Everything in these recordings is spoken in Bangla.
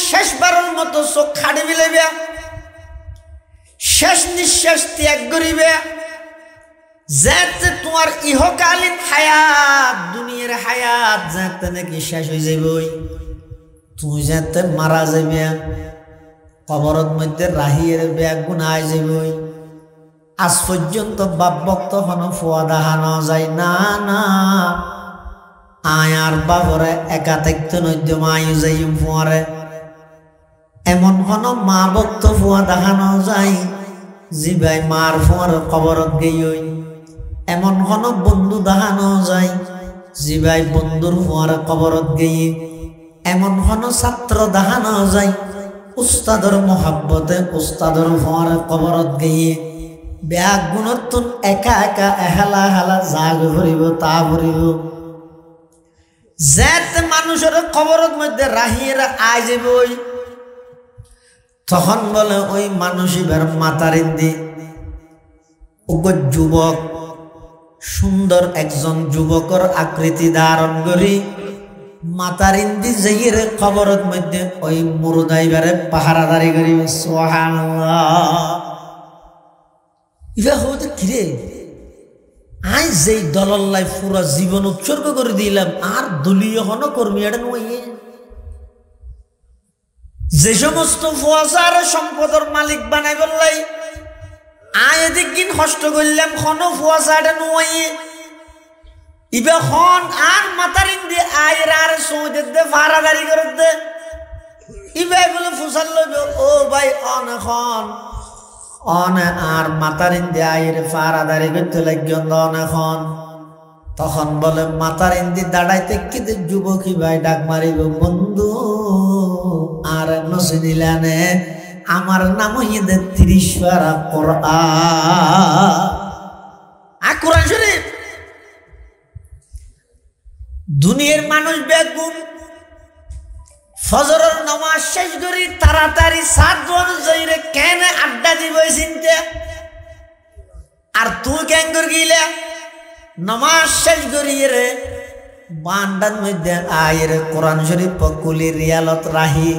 শেষবারের মতো চোখ খাড়ি মিলাইবে, শেষ নিঃশ্বাস ত্যাগ করিবে, যাতে তোমার ইহকালীন হায়াত, দুনিয়ার হায়াত যাতে নাকি শেষ হয়ে যাইবই, তুই যাতে মারা যাইবে, কবরের মধ্যে রাহিয়ের ব্যাগ গুনায় যাইবই। আজ পর্যন্ত বাপ ভক্ত হন ফুয়া দেখানো যায় না, না আয়ার বাবরে একা থাকতে নদ্য মায়ু যাই ফুয়ারে, এমন হন মা ভক্ত ফুয়া দেখানো যায় জি ভাই মার ফুয়ার কবরত গেই, এমন হন বন্ধু দেখানো যায় জি ভাই বন্ধুর ফুয়ার কবরত গেই, এমন হন ছাত্র দেখানো যায় উস্তাদর মোহাব্বতে উস্তাদর ফুয়ার কবরত গেই। ব্যাগ গুণতুন একা একা এহেলা হেলা জাগ ভরিব তা ভরিব, যাতে মানুষের কবরের মধ্যে রাহিয়েরা আয় যাবই, তখন বলে ওই মানুষের মাতারিন্দি যুবক সুন্দর একজন যুবকর আকৃতি ধারণ করি মাতারিন্দি যাইয়ের কবরের মধ্যে ওই মুরদাইবারে পাহারাদারি করিবে। সুবহানাল্লাহ। ইবা হতে কিরে আই যেই দলল্লাই পুরা জীবন উৎসর্গ করে দিলাম আর দলীয় হন কর্মী এটা নয়, যে সমস্ত ফুয়াশার সম্পদের মালিক বানাই বললাই আয় এদিক দিন কষ্ট করলাম খন ফুয়াশা এটা নয়, ইবা খন আর মাতারিন দিয়ে আয়ের আর সৌদের দে ভাড়াদারি করে দে, ইবাই বলে ফুসাল লইব ও ভাই অন এখন অনে আর মাতারিন দিয়ে আয়ের ভাড়াদারি করতে লাগল অন এখন, তখন বলে মাতারিন দিয়ে দাঁড়াইতে কিদের যুবকী ভাই ডাক মারিব বন্ধু আর নসি দিলানে আমার নাম হইয়ে 30 পারা কোরআন শরীফ। দুনিয়ার মানুষ বেগুন ফজরের নামাজ শেষ করি তাড়াতাড়ি সাতজন জয়রে কেন আড্ডা দিব চিনতে, আর তুই কেন করে গিলে নামাজ শেষ করি রে বান্ডার মধ্যে আয়ের কোরআন শরীফ পকুলি রিয়ালত রাহি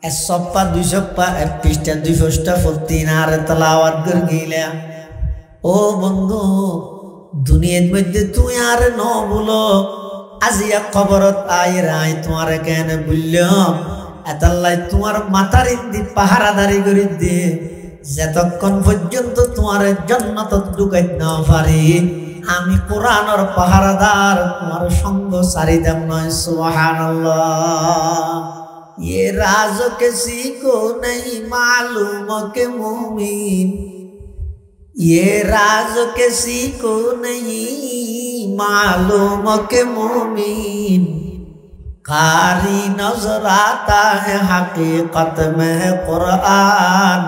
এক সপ্তাহ 2 সপ্তাহ 1 পৃষ্ঠা 2 পৃষ্ঠা ফুলতিন আর তেলাওয়াত করে গিলে। ও বন্ধু দুনিয়ার মধ্যে তুই আর ন বলো আজিয়া খবরত আয়ের আয় তোমার কেন বললাম এতাল্লাই তোমার মাথার ইন্দি পাহারাদারি করে দে যতক্ষণ পর্যন্ত তোমার জান্নাত ঢুকাই না পারি আমি কোরআনের পাহারাদার তোমার সঙ্গ সারিদাম নয়। সুবহানাল্লাহ। ये राज किसी को नहीं मालूम के मोमिन, ये राज किसी को नहीं मालूम के मोमिन, कारी नजर आता है हकीकत में कुरान,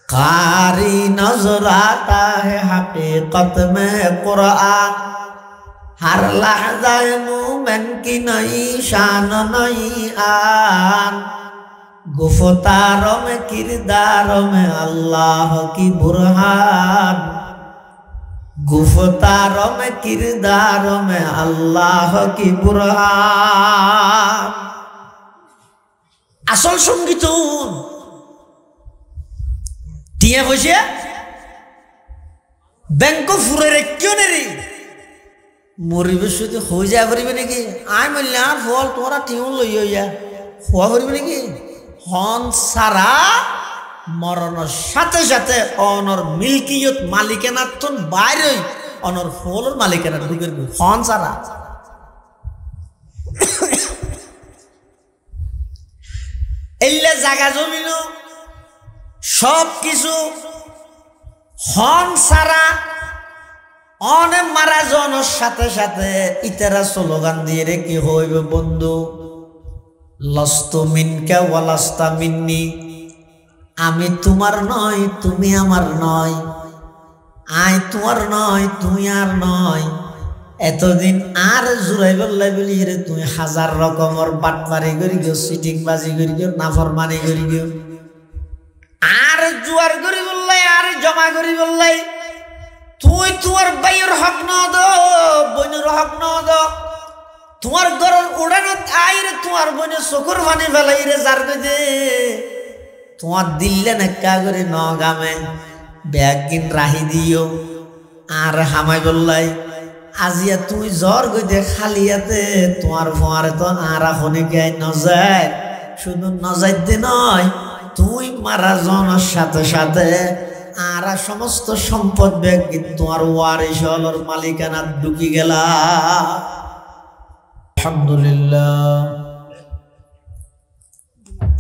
कारी नजर आता है हकीकत में कुरान, हर लहज़ा मोमिन की नई शान नई आन, गुफ्तारों में किरदारों में अल्लाह की बुरहान, गुफ्तारों में किरदारों में अल्लाह की बुरहान। আসল সঙ্গীত টিয়া বসে ব্যাংক ফুরে রে কেউ নেই মরিবে শুধু হয়ে যায় পারিবে নাকি আই বললে আর ফল তোরা টিউন লই হইয়া হওয়া পারিবে নাকি হন সারা মরণের সাথে সাথে অনর মিল্কিয়ত মালিকানার তো বাইরে অনর ফলের মালিকানার ঢুকে হন সারা এলে জায়গা জমিন সব কিছু হন সারা অনে মারা জনের সাথে সাথে ইতারা স্লোগান দিয়ে রে কি হইবে বন্ধু লস্তু মিনকা ওয়ালাস্তা মিন্নি, আমি তোমার নয় তুমি আমার নয়, আয় তোমার নয় তুমি আর নয়। এতদিন আর জুড়াই বললাই বলি রে তুই 1000 রকমের বাটপারি করি গিয়ে সিটিং বাজি করি গিয়ে নাফরমানি করি গিয়ে আর জুয়ার করি বললাই আর জমা করি বললাই তুই তোমার বাইয়ের হক ন দো বোনের হক ন দো তোমার ঘরের উড়ানো আইরে তোমার বোনের চকুর পানি ফেলাই রে যার দে তোমার দিল্লে নেকা করে নগামে ব্যাগ কিন রাহি দিও আর হামাই বললাই আজিয়া তুই জ্বর গইতে খালিয়াতে তোমার ফোয়ারে তো আর এখনই গায়ে নজায় শুধু নজাইতে নয় তুই মারা জনের সাথে সাথে আর সমস্ত সম্পদ ব্যাগ তোমার ওয়ারিশ হলর মালিকানা ঢুকি গেলা আলহামদুলিল্লাহ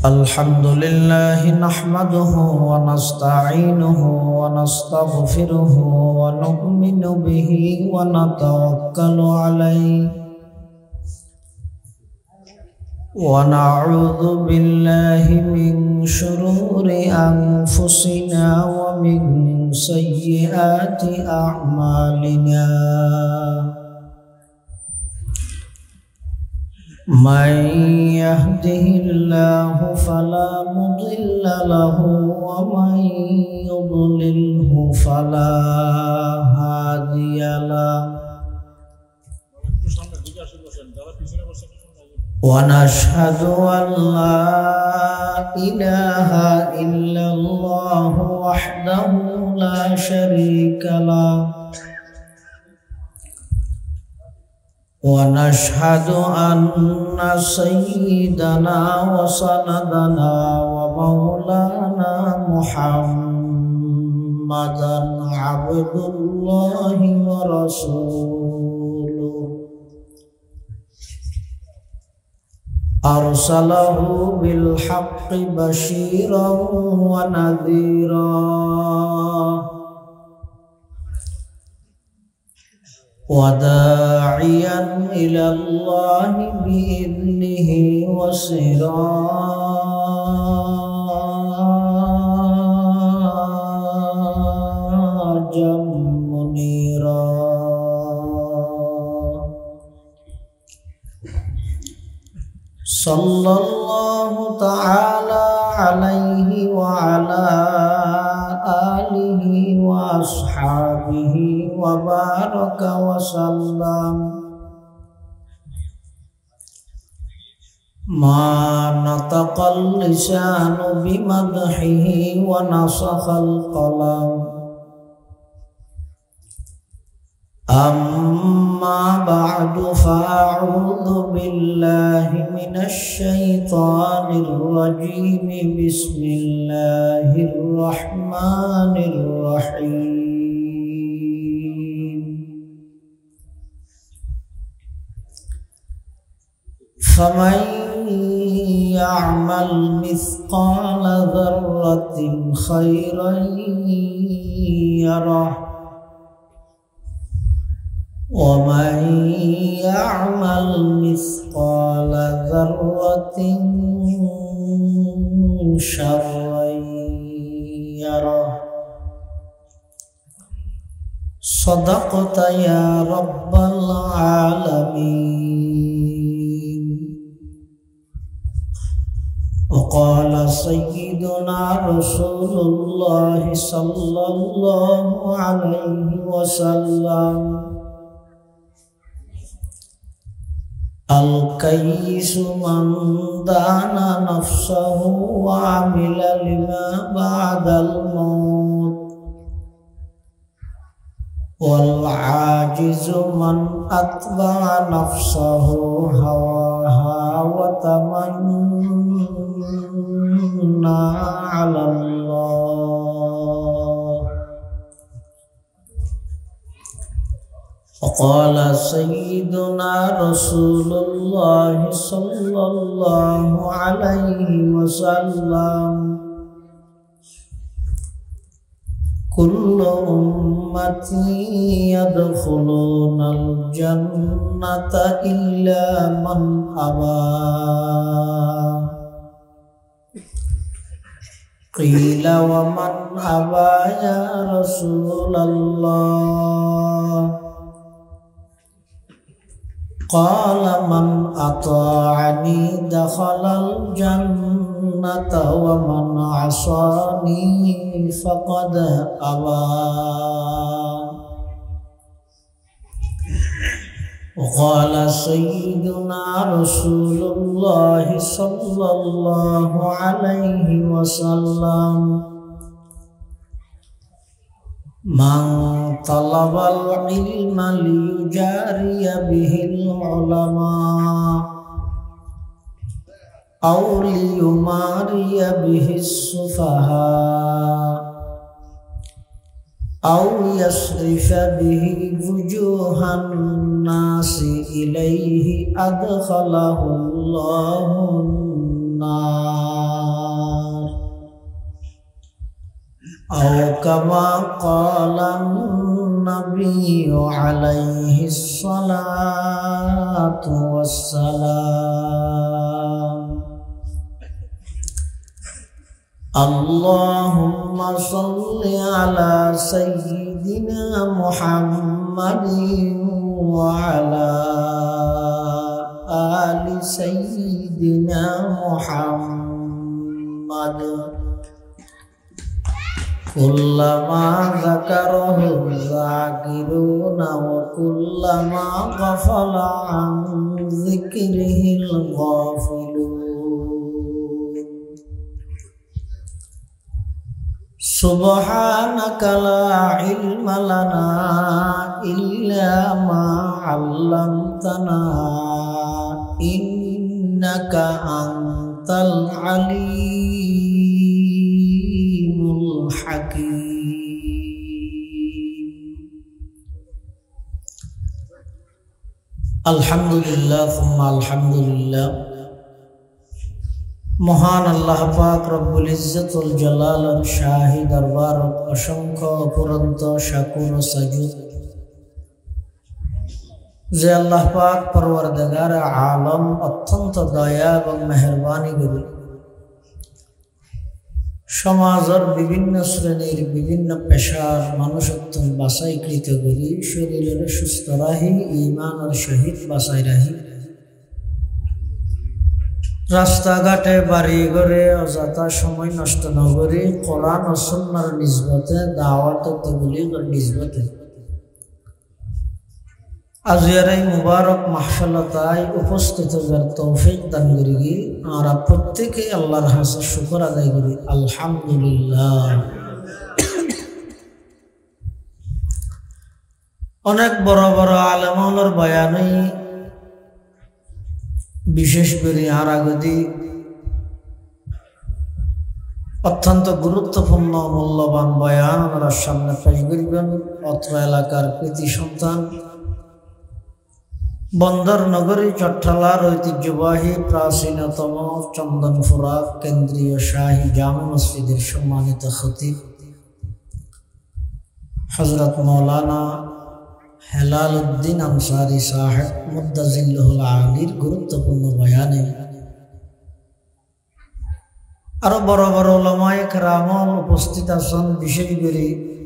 আলহামদুলিল্লাহ নাহমাদুহু ওয়া নাস্তাঈনুহু ওয়া নাস্তাগফিরুহু ওয়া নু'মিনু বিহি ওয়া নাতাওয়াক্কালু আলাইহি ওয়া নাউযু বিল্লাহি মিন শুরুরি আনফুসিনা ওয়া মিন সাইয়্যাতি আ'মালিনা من يهده الله فلا مضل له ومن يضلله فلا هادي له ونشهد أن لا إله إلا الله وحده لا شريك له ونشهد أن سيدنا وسندنا ومولانا محمدا عبد الله ورسوله أرسله بالحق بشيرا ونذيرا وداعيا إلى الله بإذنه وسراجا منيرا صلى الله تعالى عليه وعلى آله وأصحابه وبارك وسلم ما نطق اللسان بمدحه ونصخ القلم أما بعد فأعوذ بالله من الشيطان الرجيم بسم الله الرحمن الرحيم فمن يعمل مثقال ذرة خيرا يره ومن يعمل مثقال ذرة شرا يره صدقت يا رب العالمين وقال سيدنا رسول الله صلى الله عليه وسلم الكيس من دان نفسه وعمل لما بعد الموت والعاجز من أتبع نفسه هواها وتمنى على الله وقال سيدنا رسول الله صلى الله عليه وسلم كل أمتي يدخلون الجنة إلا من أبى قيل ومن أبى يا رسول الله قال من أطاعني دخل الجنة ومن عصاني فقد أبى وقال سيدنا رسول الله صلى الله عليه وسلم من طلب العلم ليجاري به العلماء أو ليماري به السفهاء أو يصرف به وجوه الناس إليه أدخله الله النار أو كما قال النبي عليه الصلاة والسلام اللهم صل على سيدنا محمد وعلى آل سيدنا محمد كلما ذكره الذاكرون وكلما غفل عن ذكره الغافلون سبحانك لا علم لنا إلا ما علمتنا إنك أنت العليم الحكيم الحمد لله ثم الحمد لله মহান আল্লাহ পাক রব্বুল ইজ্জতুল জালালের শাহী দরবার অসংখ্য অপরন্ত শাকুর ও সাজুদ যে আল্লাহ পাক পরওয়ারদিগার আলম অত্যন্ত দয়া এবং মেহেরবানি করে সমাজের বিভিন্ন শ্রেণীর বিভিন্ন পেশার মানুষত্ব বাছাইকৃত করি শরীরের সুস্থ রাহি ঈমানের সহিত বাছাই রাহি রাস্তাঘাটে বাড়ি ঘরে অযথা সময় নষ্ট না করে কোরআন ও সুন্নাহর নিসবতে দাওয়াত ও তাবলীগের নিসবতে আজকের এই মুবারক মাহফিলতায় উপস্থিত হওয়ার তৌফিক দান করি আমরা প্রত্যেকে আল্লাহর কাছে শুকর আদায় করি আলহামদুলিল্লাহ। অনেক বড় বড় আলেমানের বয়ানই বিশেষ করে আর আগদি অত্যন্ত গুরুত্বপূর্ণ মূল্যবান বয়ান আমরা সামনে পেশ করিবেন। অত্র এলাকার কৃতি সন্তান বন্দর নগরী চট্টলার ঐতিহ্যবাহী প্রাচীনতম চন্দনপুরা কেন্দ্রীয় শাহী জামে মসজিদের সম্মানিত খতিব হযরত মাওলানা হেলাল উদ্দিন আনসারী সাহেব মুদ্দাজিল্লাহুল আলীর গুরুত্বপূর্ণ বয়ানে আরো বড় বড় উলামায়ে কেরাম উপস্থিত আছেন। বিশেষ করে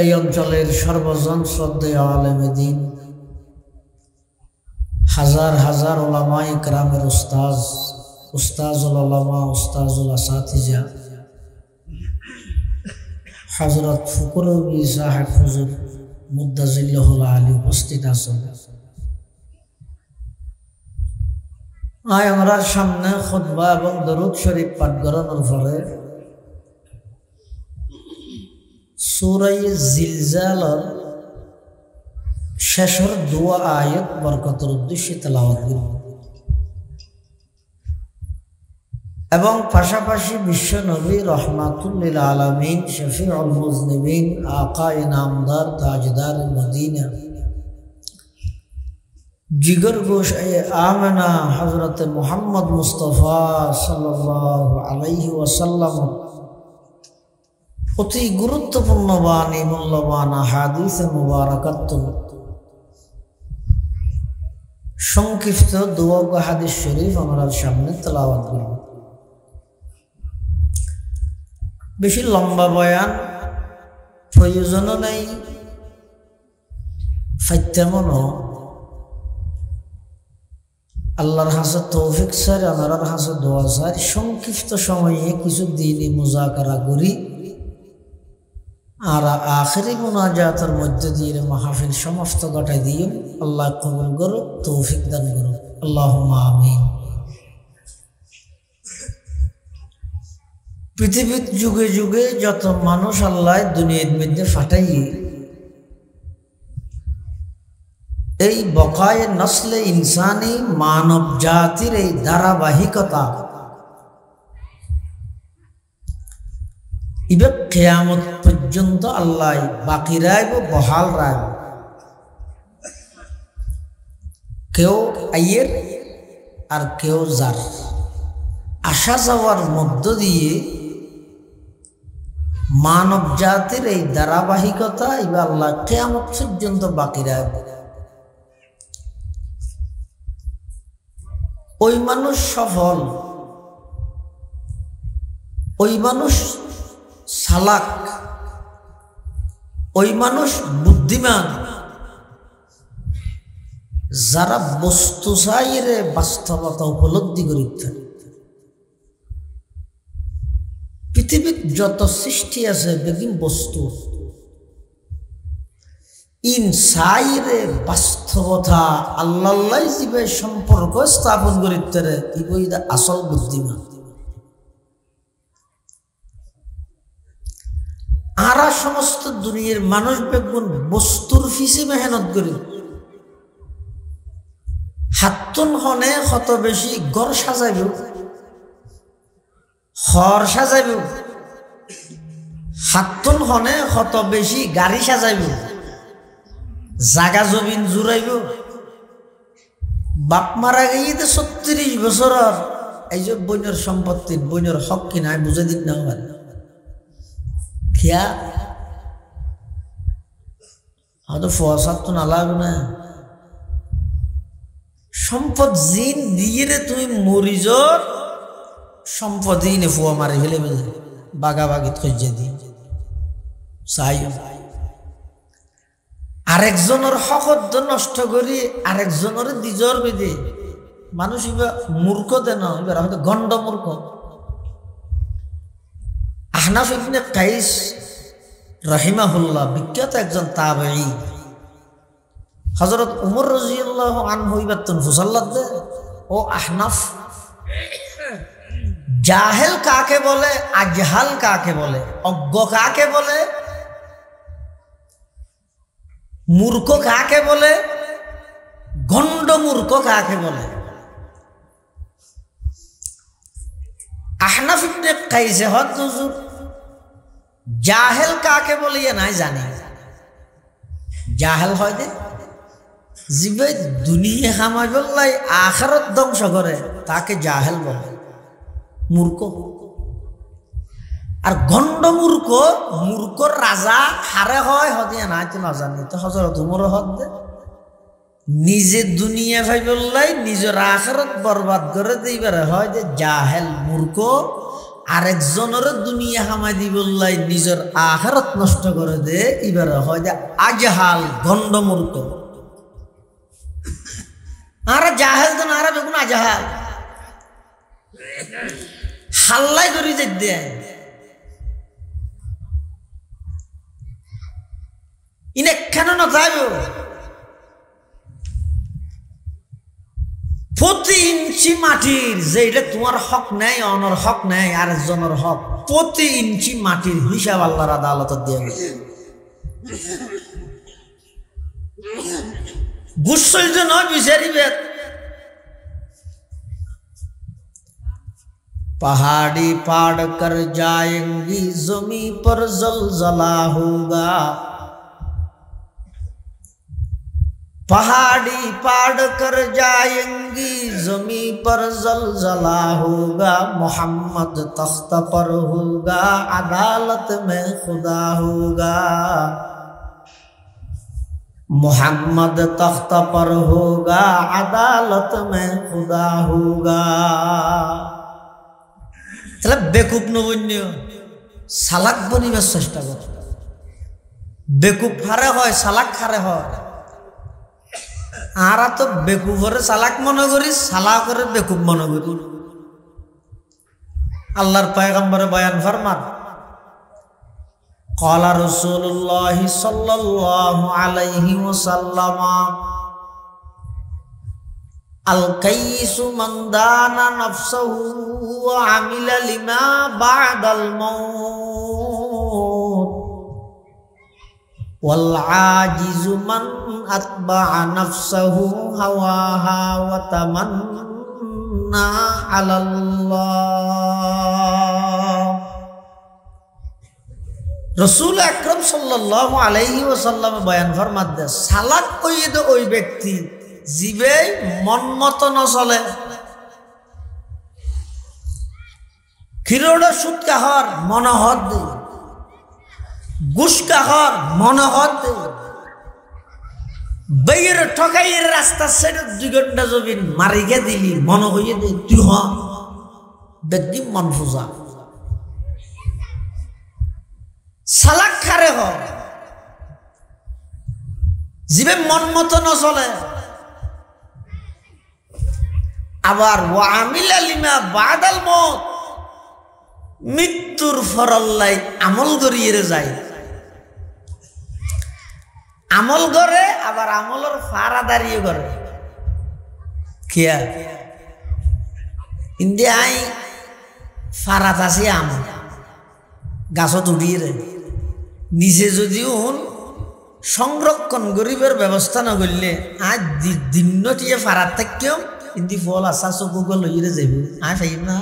এই অঞ্চলের সর্বজন শ্রদ্ধেয় আলেমে দ্বীন হাজার হাজার উলামায়ে কেরামের উস্তাজুল উলামা উস্তাজুল আসাতিজা হযরত ফকরুল সাহেব হুজুর মুদ্দাজিল্লাহুল আলী উপস্থিত আছেন। আমরা সামনে খুতবা এবং দরুদ শরীফ পাঠ করানোর পরে সূরা জিলজালের শেষের দোয়া আয়াত বরকতের উদ্দেশ্যে তেলাওয়াত করব এবং পাশাপাশি বিশ্ব নবী রহমাতুল লিল আলামিন শফিউল মুজনিবিন আকা ইনামদার তাজদার মদিনা জিগর গোশ আমেনা হযরত মুহাম্মদ মুস্তাফা সাল্লাল্লাহু আলাইহি ওয়াসাল্লাম অতি গুরুত্বপূর্ণ বাণী মূল্যবান হাদিস মুবারাকাত সংক্ষিপ্ত দোয়া হাদিস শরীফ আমরা সামনে তেলাওয়াত করব। বেশি লম্বা বয়ান প্রয়োজন নেই, ফাইতেমন আল্লাহর হাসে তৌফিক স্যার আমার হাসে দোয়া স্যার সংক্ষিপ্ত সময়ে কিছু দিনই মুজাকারা করি আর আখেরি মুনাজাতের মধ্যে দিয়ে মাহফিল সমাপ্ত ঘটাই দিও। আল্লাহ কবুল করো, তৌফিক দান করো। আল্লাহুম্মা আমিন। পৃথিবীর যুগে যুগে যত মানুষ আল্লাহ দুনিয়ার মধ্যে ফাটাই, এই বকায়ে নসলে ইনসানি মানব জাতির এই ধারাবাহিকতা ইবে কিয়ামত পর্যন্ত আল্লাহ বাকি রাখব, বহাল রাখব। কেউ আইয়ের আর কেউ যার, আসা যাওয়ার মধ্য দিয়ে মানব জাতির এই ধারাবাহিকতা ইবে আল্লাহ কিয়ামত পর্যন্ত বাকি রাখবে। ওই মানুষ সফল, ওই মানুষ চালাক, ওই মানুষ বুদ্ধিমান যারা বস্তু চাইরে বাস্তবতা উপলব্ধি করিতে। পৃথিবীর যত সৃষ্টি আছে বেগিন বস্তু ইন সাইরে বাস্তবতা আল্লাহ জীবে সম্পর্ক স্থাপন করিতে ইবই আসল বুদ্ধিমান। আরা সমস্ত দুনিয়ার মানুষ বেগুন বস্তুর ফিসে মেহনত করি, হাতুন হনে কত বেশি ঘর সাজাইব, ঘর সাজাইব, হাতুন হনে কত বেশি গাড়ি সাজাইব, জাগা জমিন জুড়াইব। বাপ মারা গিয়ে ৩৬ বছর এই যে বইনের সম্পত্তির বইনের হক কিনা বুঝে দিন না হয় খিয়া হয়তো ফসাদ তো না লাগবে না। সম্পদ জিন দিয়ে তুমি মরিজর সম্পদ ইনে ফুয়া মারি ফেলে ফেলে বাগাবাগি খোঁজে দিয়ে চাই আরেকজনের হকত নষ্ট করি আরেকজনের দিজর বেঁধে মানুষ এবার মূর্খ দেন, এবার হয়তো গণ্ড মূর্খ। আহনাফ ইবনে কাইস রাহিমাহুল্লাহ বিখ্যাত একজন তাবেঈ, হযরত উমর রাদিয়াল্লাহু আনহু ইবাতুন ফুসাল্লাত দে ও আহনাফ জাহেল কাকে বলে, আজহাল কাকে বলে, অজ্ঞ কাকে বলে, মূর্খ কাকে বলে, গণ্ড মূর্খ কাকে বলে। আহনাফ ইবনে কাইস হদ হুজুর জাহেল কাকে বলে নাই জানে। জাহেল হয় দে জিবে দুনিয়া খামাই বললাই আখিরাত ধ্বংস করে তাকে জাহেল বলে, মূর্খ। আর গণ্ড মূর্খ, মূর্খর রাজা হারে হয় হদিয়া নাই তো না জানি তো হযরত উমর হদ দে নিজে দুনিয়া ভাই বললাই নিজের আখিরাত বরবাদ করে দিবারে হয় যে জাহেল মূর্খ, আরেকজনের দুনিয়া হামাই দি বললাই নিজের আখিরাত নষ্ট করে দে এবারে হয় যে আজহাল গণ্ড মূর্খ। আর জাহেল তো না, আর বেগুন আজহাল হাল্লাই করি যে দেয় ইনে কেন না যাইব। প্রতি ইঞ্চি মাটির যেটা তোমার হক নেই, অনর হক নেই, আরেকজনের হক, প্রতি ইঞ্চি মাটির হিসাব আল্লাহর আদালত দিয়ে গেছে। গুসল যে নয় বিচারিবে। पहाड़ी पाड़ कर जाएंगी जमी पर जलजला होगा, पहाड़ी पाड़ कर जाएंगी जमी पर जलजला होगा, मोहम्मद तख्त पर होगा अदालत में खुदा होगा, मोहम्मद तख्त पर होगा अदालत में खुदा होगा। তাহলে বেকুব নবন্য সালাক বনিবার চেষ্টা কর। বেকুব হারে হয়, সালাক হারে হয়। আরা তো বেকুবরে সালাক মনে করি, সালাকরে বেকুব মনে করি। আল্লাহর পয়গম্বরে বয়ান ফরমান قال رسول الله صلى الله عليه وسلم الكيس من دان نفسه وعمل لما بعد الموت والعاجز من أتبع نفسه هواها وتمنى على الله रसूल अकरम सल्लल्लाहु अलैहि वसल्लम बयान फरमाते सालाक कइदे ओई व्यक्ति जीवे मन मतो न चले खिरोड़ा सुद काहर मन हद दे घुस काहर मन हद दे बैर ठकाइर रास्ता से 2 घंटा जबिन मारी के दिली मन होइए दे तु ह व्यक्ति मन फुजा सालाक खारे हो जीवे मन मतो न चले आबार वामिला लिमा बादाल मौत मृत्युर फरल्लाई আমল করিয়ে যায় আমল করে আবার আমলের ফারা দাঁড়িয়ে করে কিয়া ইন্ডিয়ায় ফারাত আছে আমল গাছত উড়িয়ে রে নিচে যদিও সংরক্ষণ গরিবের ব্যবস্থা না করলে আজ দিনটিয়ে ফারাত থাকেও কিন্তু ফল আসা চকুকে লইরে যাইব আয় পাইব না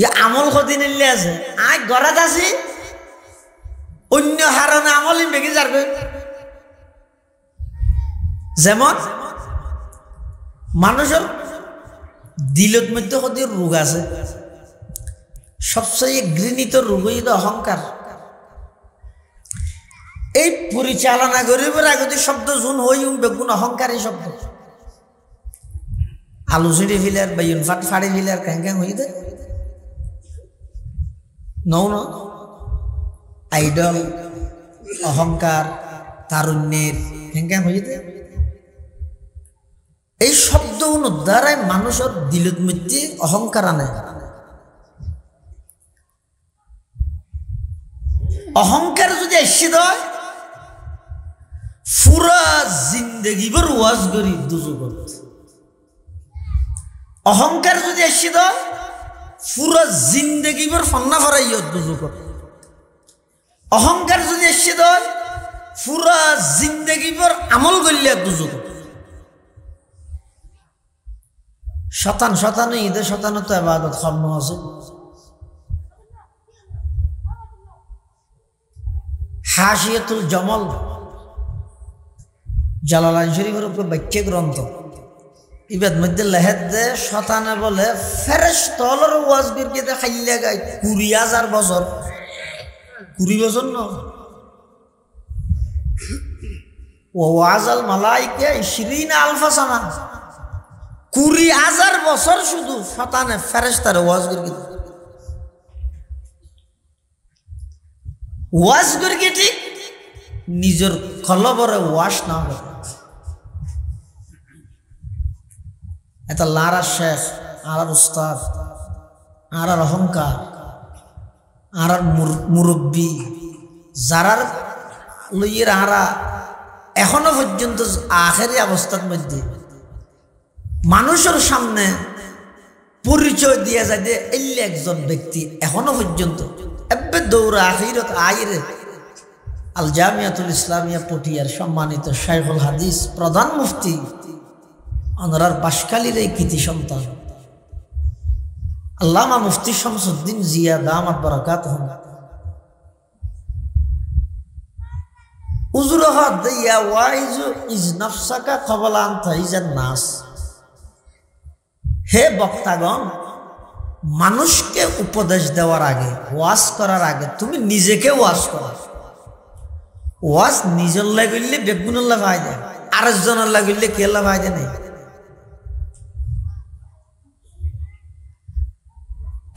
ইয়া আমল কদিন এলে আছে আয় গড়াত আছি অন্য হারণে আমল বেগে যাবে যেমন মানুষের দিলত মধ্যে কত রোগ আছে সবচেয়ে ঘৃণিত রোগ হইল অহংকার এই পরিচালনা গরিবের আগতে শব্দ জুন হই বেগুন অহংকারী শব্দ আলু ছিঁড়ে ফিলার বাইন ফাট ফাড়ি ফিলার ক্যাং ক্যাং হয়ে দে নৌ ন আইডল অহংকার তারুণ্যের ক্যাং ক্যাং হয়ে দে এই শব্দগুলো দ্বারাই মানুষের দিলত মধ্যে অহংকার আনে অহংকার যদি এসে দেয় পুরা জিন্দগি ভর ওয়াজ করি দুজগত অহংকার যদি এসে দেয় পুরা জিন্দগি ভর ফান্না ফরাই দুজগত অহংকার যদি এসে দেয় পুরা জিন্দগি ভর আমল করলে দুজগত শতান শতান ঈদে শতান তো ইবাদত খম্ম আছে হাশিয়াতুল জামাল জালালাইন শরীফের উপর ব্যাখ্যা গ্রন্থ ইবাদ মধ্যে লেহেদ দে শতানে বলে ফেরেশতার ওয়াজ বিরকে খাইলে গায় 20000 বছর 20 বছর না ওয়াজাল মালাইকা 20000 সানা 20000 বছর শুধু শতানে ফেরেশতার ওয়াজ বিরকে ওয়াজ করি ঠিক নিজের কলবরে ওয়াশ না করে এটা লারা শেখ আর উস্তাদ আর অহংকার আর মুরব্বী যারার লইয়ের আরা এখনো পর্যন্ত আখেরি অবস্থার মধ্যে মানুষের সামনে পরিচয় দিয়া যায় যে এই একজন ব্যক্তি এখনো পর্যন্ত এবে দৌড়া আখিরত আইরে আল জামিয়াতুল ইসলামিয়া পটিয়ার সম্মানিত শাইখুল হাদিস প্রধান মুফতি আনোয়ার বাশকালীর এই কৃতি সন্তান আল্লামা মুফতি শামসুদ্দিন জিয়া দামাত বারাকাতুহু উজুরহা দিয়া ওয়াইজু ইজ নাফসাকা ক্বাবলা আন তাইজান নাস হে বক্তাগণ মানুষকে উপদেশ দেওয়ার আগে ওয়াজ করার আগে তুমি নিজেকে ওয়াজ করো ওয়াজ নিজের লাগলে বেগুনুল্লাহ ফায়দা আরেকজনের লাগলে কে লাভ ফায়দা নেই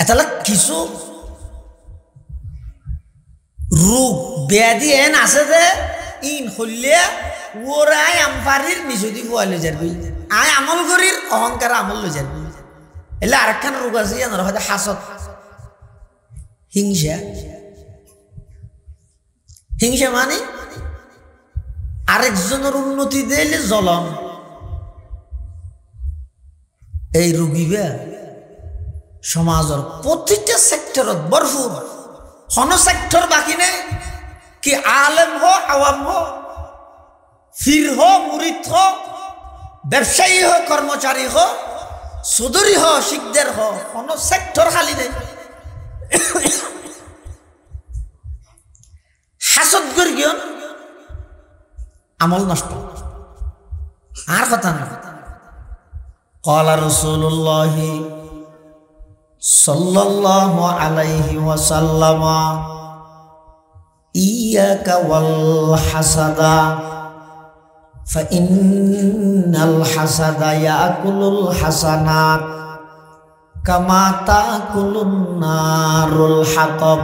এটা কিছু রোগ ব্যাধি এন আছে যে ইন হইলে ওরাই আমফারির মিজুদি ফুয়ালে যাবি আয় আমল করির অহংকার আমল লই যাবি এলে আরেকখান রোগ আছে হয়তো হাসদ হিংসা হিংসা মানে আরেকজনের উন্নতি দিলে জ্বলন। এই রুগীবে সমাজের প্রতিটা সেক্টরত ভরপুর, কোন সেক্টর বাকি নেই। কি আলেম হো, আওয়াম হো, ফির হো, মুরিদ হো, ব্যবসায়ী হো, কর্মচারী হো, চৌধুরী হো, শিখদের হো, কোন সেক্টর খালি নেই। হাসদ করি কিয়ন আমল নষ্ট, আর কথা না। ক্বালা রাসূলুল্লাহ সাল্লাল্লাহু আলাইহি ওয়াসাল্লাম ইয়াকা ওয়াল হাসাদা ফাইন্নাল হাসাদা ইয়াকুলুল হাসানাত কামা তাকুলুন নারুল হাতাব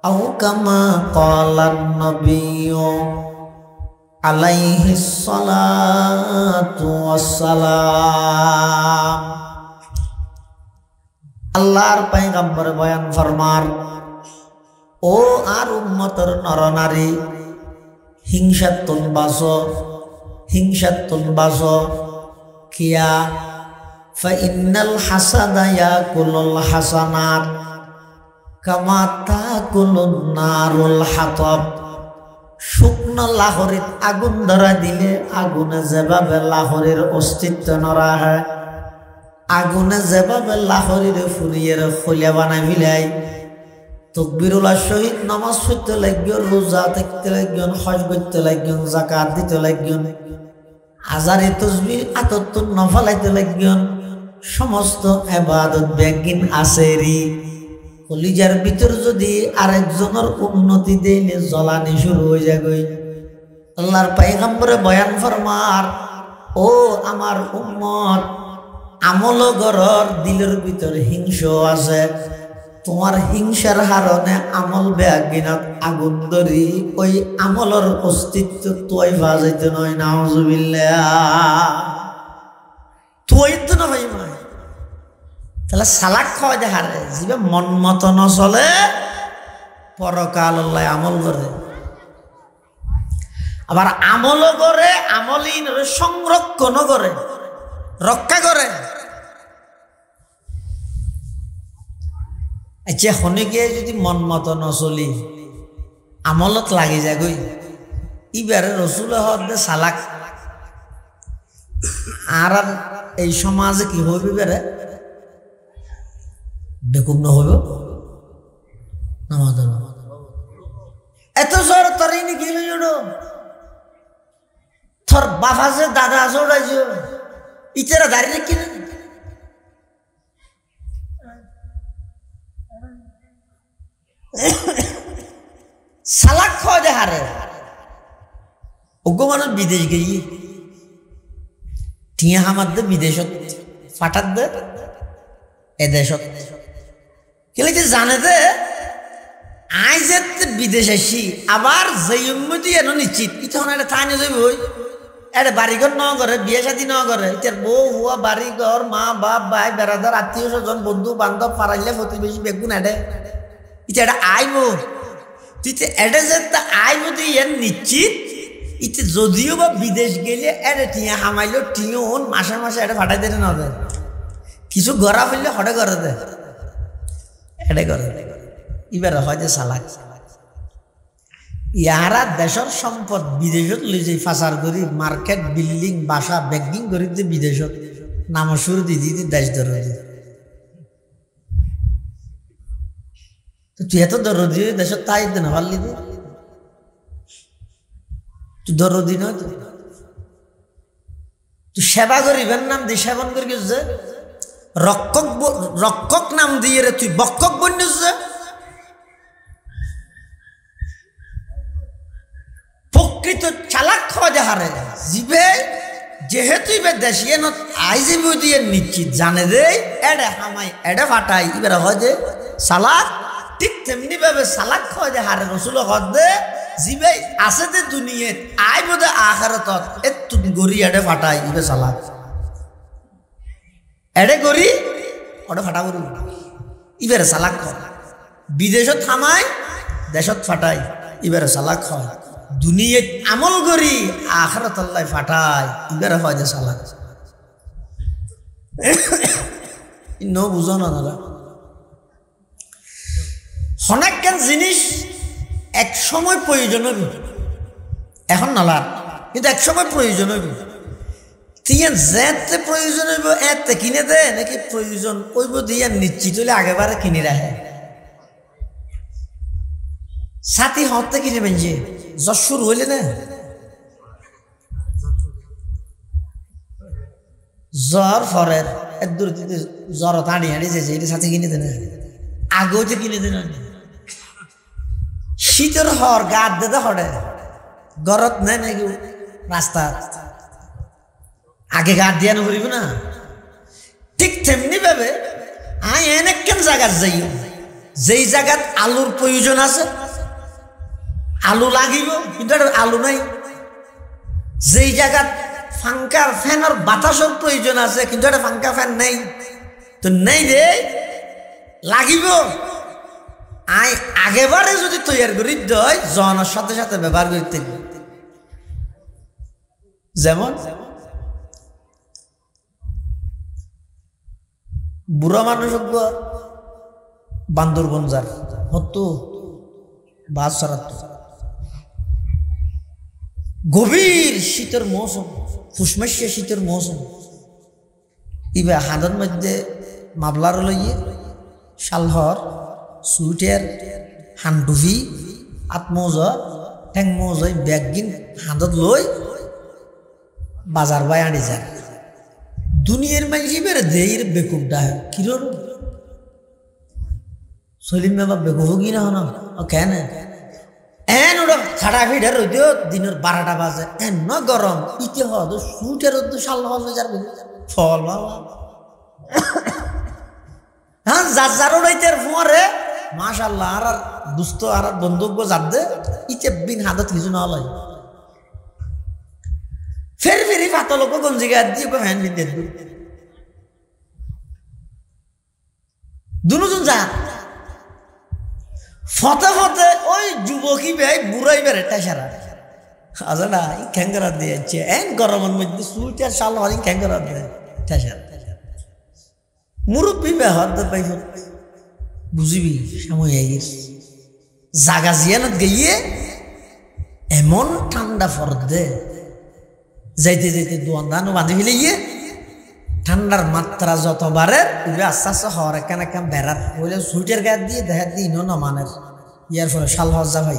আও কামা ক্বালান নবিয়্যু আলাইহিস সালাতু ওয়াসসালাম। আল্লাহর পয়গম্বর বয়ান ফরমার, ও আর উম্মতের নরনারী, হিংসাতুন বাসো, হিংসাতুন বাসো। কিয়া ফাইন্নাল হাসাদা ইয়াকুলুল হাসানাত কামা তাকুলুন নারুল হাতাব। শুকনো লাহরিত আগুন ধরা দিলে আগুনে যেভাবে লাহরির অস্তিত্ব নরা হয়, আগুনে যেভাবে লাহরির ফুরিয়ে খলিয়া বানাই মিলাই, তকবিরুল্লাহ শহীদ নামাজ পড়তে লাগবেন, রোজা থাকতে লাগবেন, হজ করতে লাগবেন, যাকাত দিতে লাগবেন, আজারে তসবিহ আতত্তুন নফলাইতে লাগবেন, সমস্ত ইবাদত বেগিন আসেরি কলিজার ভিতর যদি আরেকজনের উন্নতি দিলে জ্বলানি শুরু হয়ে যাবে। আল্লাহর পয়গম্বরে বয়ান ফরমার, ও আমার উম্মত, আমল গরর দিলের ভিতর হিংসা আছে, তোমার হিংসার কারণে আমল বেআগিনাত আগুন ধরি ওই আমলের অস্তিত্ব তুই বাজাইতে নয়। নাউজুবিল্লাহ, তুই তো না ভাই মা। তাহলে সালাক খাওয়া দেখারে জিবে মন মতো নচলে, পরকাল আল্লাহ আমল করে, আবার আমল করে, আমলিন সংরক্ষণ করে, রক্ষা করে। আচ্ছা শনিকে যদি মন মতো নচলি আমলত লাগি যায় গই, ইবারে রসুল হদে সালাক আর এই সমাজে কি হইবে বেড়ে বেকুব নহইব নামাজ এত জোর তরি নাকি তোর বাবা যে দাদা আছে ওরাই যে ইতারা দাঁড়িয়ে কিনে সালাক খাওয়া দে হারে ওগো মানুষ বিদেশ গিয়ে টিয়া হামার দে বিদেশত ফাটাত দে এদেশত কেলে যে জানে দে আই যে বিদেশ আসি আবার যেই উন্নতি এনো নিশ্চিত ইতন এটা ঠাই নিয়ে যাবি ওই এটা বাড়িঘর ন করে বিয়ে শাদী ন করে এটার বউ হুয়া বাড়ি ঘর মা বাপ ভাই বেড়াদার আত্মীয় স্বজন বন্ধু বান্ধব পারাইলে প্রতিবেশী বেগুন এডে এটা এটা আইব তুই এটা যে আইব তুই এর নিশ্চিত ইতে যদিও বা বিদেশ গেলে এটা টিয়া হামাইলো টিও মাসে মাসে এটা ফাটাই দিতে না দেয় কিছু গড়া ফেললে হটে করে দেয় এটা করে এবার হয় যে সালাক ইয়ারা দেশের সম্পদ বিদেশত লই যাই ফাঁসার করি মার্কেট বিল্ডিং বাসা ব্যাংকিং করি যে বিদেশত নাম শুরু দিয়ে দিতে দেশ ধরে তুই এত দরদি দেশত তাই দে না পারলি তুই দরদি নয় তুই সেবা করিবেন নাম দিয়ে সেবন করি যে রক্ষক রক্ষক নাম দিয়ে রে তুই বক্ষক বন্যস যে প্রকৃত চালাক খাওয়া যাহারে জিবে যেহেতু এবার দেশিয়ে ন আইজিব দিয়ে নিশ্চিত জানে দে এডে হামাই এডে ফাটাই এবার হয় যে সালাক ঠিক তেমনি ভাবে সালাক খাওয়া যাহারে রসুল হদ দে জিবে আছে দে দুনিয়াত আই বোধে আখারত এ তুই গড়ি এডে ফাটাই এবার সালাক এডে গড়ি ওটা ফাটা করি এবার সালাক খাওয়া বিদেশত থামাই দেশত ফাটাই এবারে চালাক হয় দুনিয়াত আমল করি আখিরাত আল্লাহ ফাটায় এবারে হয় যে চালাক ন বুঝো না দাদা অনেকখান জিনিস এক সময় প্রয়োজন হবে এখন নালা কিন্তু এক সময় প্রয়োজন হবে তুই যেতে প্রয়োজন হইব এতে কিনে দে নাকি প্রয়োজন হইব দিয়ে নিশ্চিত হলে আগেবারে কিনে রাখে সাথী হতে কিনে বেঞ্জে জ্বর শুরু হইলে না জ্বর ফরের এক দূর জ্বর হাঁড়ি হাঁড়ি যেছে এটা সাথে কিনে দেন আগেও যে কিনে দেন শীতের হর গাত দে হরে গরত নেই নাকি রাস্তা আগে গাত দিয়া নকরিব না ঠিক তেমনি ভাবে আই এনেকেন জায়গাত যাইও যেই জায়গাত আলুর প্রয়োজন আছে আলু লাগিব কিন্তু আলু নাই যেই জায়গাত ফাঙ্কার ফ্যানের বাতাসের প্রয়োজন আছে কিন্তু একটা ফাঙ্কা ফ্যান নেই তো নেই রে লাগিব আই আগেবারে যদি তৈরি করি দই জনের সাথে সাথে ব্যবহার করতে যেমন বুড়া মানুষ বান্দরবন যার হতো বাস সরাত গভীর শীতের মৌসুম ফুসমাসিয়া শীতের মৌসুম ইবা হাতের মধ্যে মাবলার লইয়ে শালহর সুইটার হান্ডুভি আত্মৌজা ঠ্যাং মৌজাই ব্যাগিন হাতত লই বাজার বাই আনি যায় দুনিয়ার মাঝে বেড়ে দেয়ের বেকুব ডাহে কিরোর সলিম বাবা বেকুব কি না হন কেন এন ওটা খাটা ফিটার রইতেও দিনের 12টা বাজে এন ন গরম ইতে হতো সুইটার শাল হওয়া যার ফল বাবা হ্যাঁ যার যার ওটাইতে ফুয়ারে মাশাল্লাহ আর দুস্থ আর বন্ধুক যার দে ইতে বিন হাতত কিছু না হলাই ফের ফেরি ফাতলক গঞ্জি গাত দিয়ে ফ্যান বিন্দে দুজন যা ফতে ফতে ওই যুবকী ভাই বুড়াই বেড়ে টেসারা আজ না খ্যাঙ্গরা দিয়েছে এন গরমের মধ্যে সুইটার শাল হলি খ্যাঙ্গরা দিয়ে টেসারা মুরব্বী বে হাত পাই বুঝিবি সময় জাগা জিয়ানত গিয়ে এমন ঠান্ডা ফরদে যাইতে যাইতে দোয়ানো বাঁধি ফেলে গিয়ে ঠান্ডার মাত্রা যত বাড়ে আস্তে আস্তে হওয়ার এখানে এখান বেড়াত বলে সুইটার গায়ে দিয়ে দেখা দিয়ে ইনো নমানের ইয়ার ফলে শাল হজা ভাই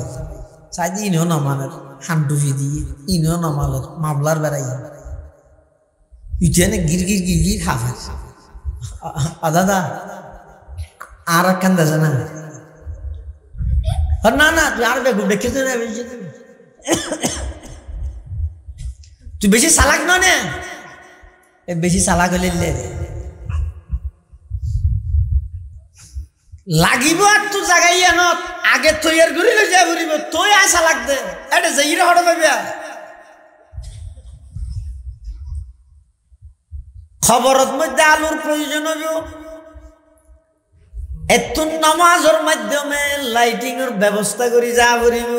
চাই দিয়ে ইনো নমানের হান্ডুফি দিয়ে ইনো নমালের মামলার বেড়াই ইটেনে গিরগির গিরগির হাফের দাদা আর একখান দেখে না না না তুই আর বেগুন দেখেছ না তুই বেশি চালাক নয় না বেশি চালাক হলে লাগিব আর তুই জাগাই আনত আগে তৈয়ার করি লৈ যা ফুরিব তুই আয় চালাক দে এটা যাইরে হঠাৎ পাবিয়া খবরত মধ্যে আলুর প্রয়োজন হইব এত নামাজের মাধ্যমে লাইটিং এর ব্যবস্থা করি যা ফুরিব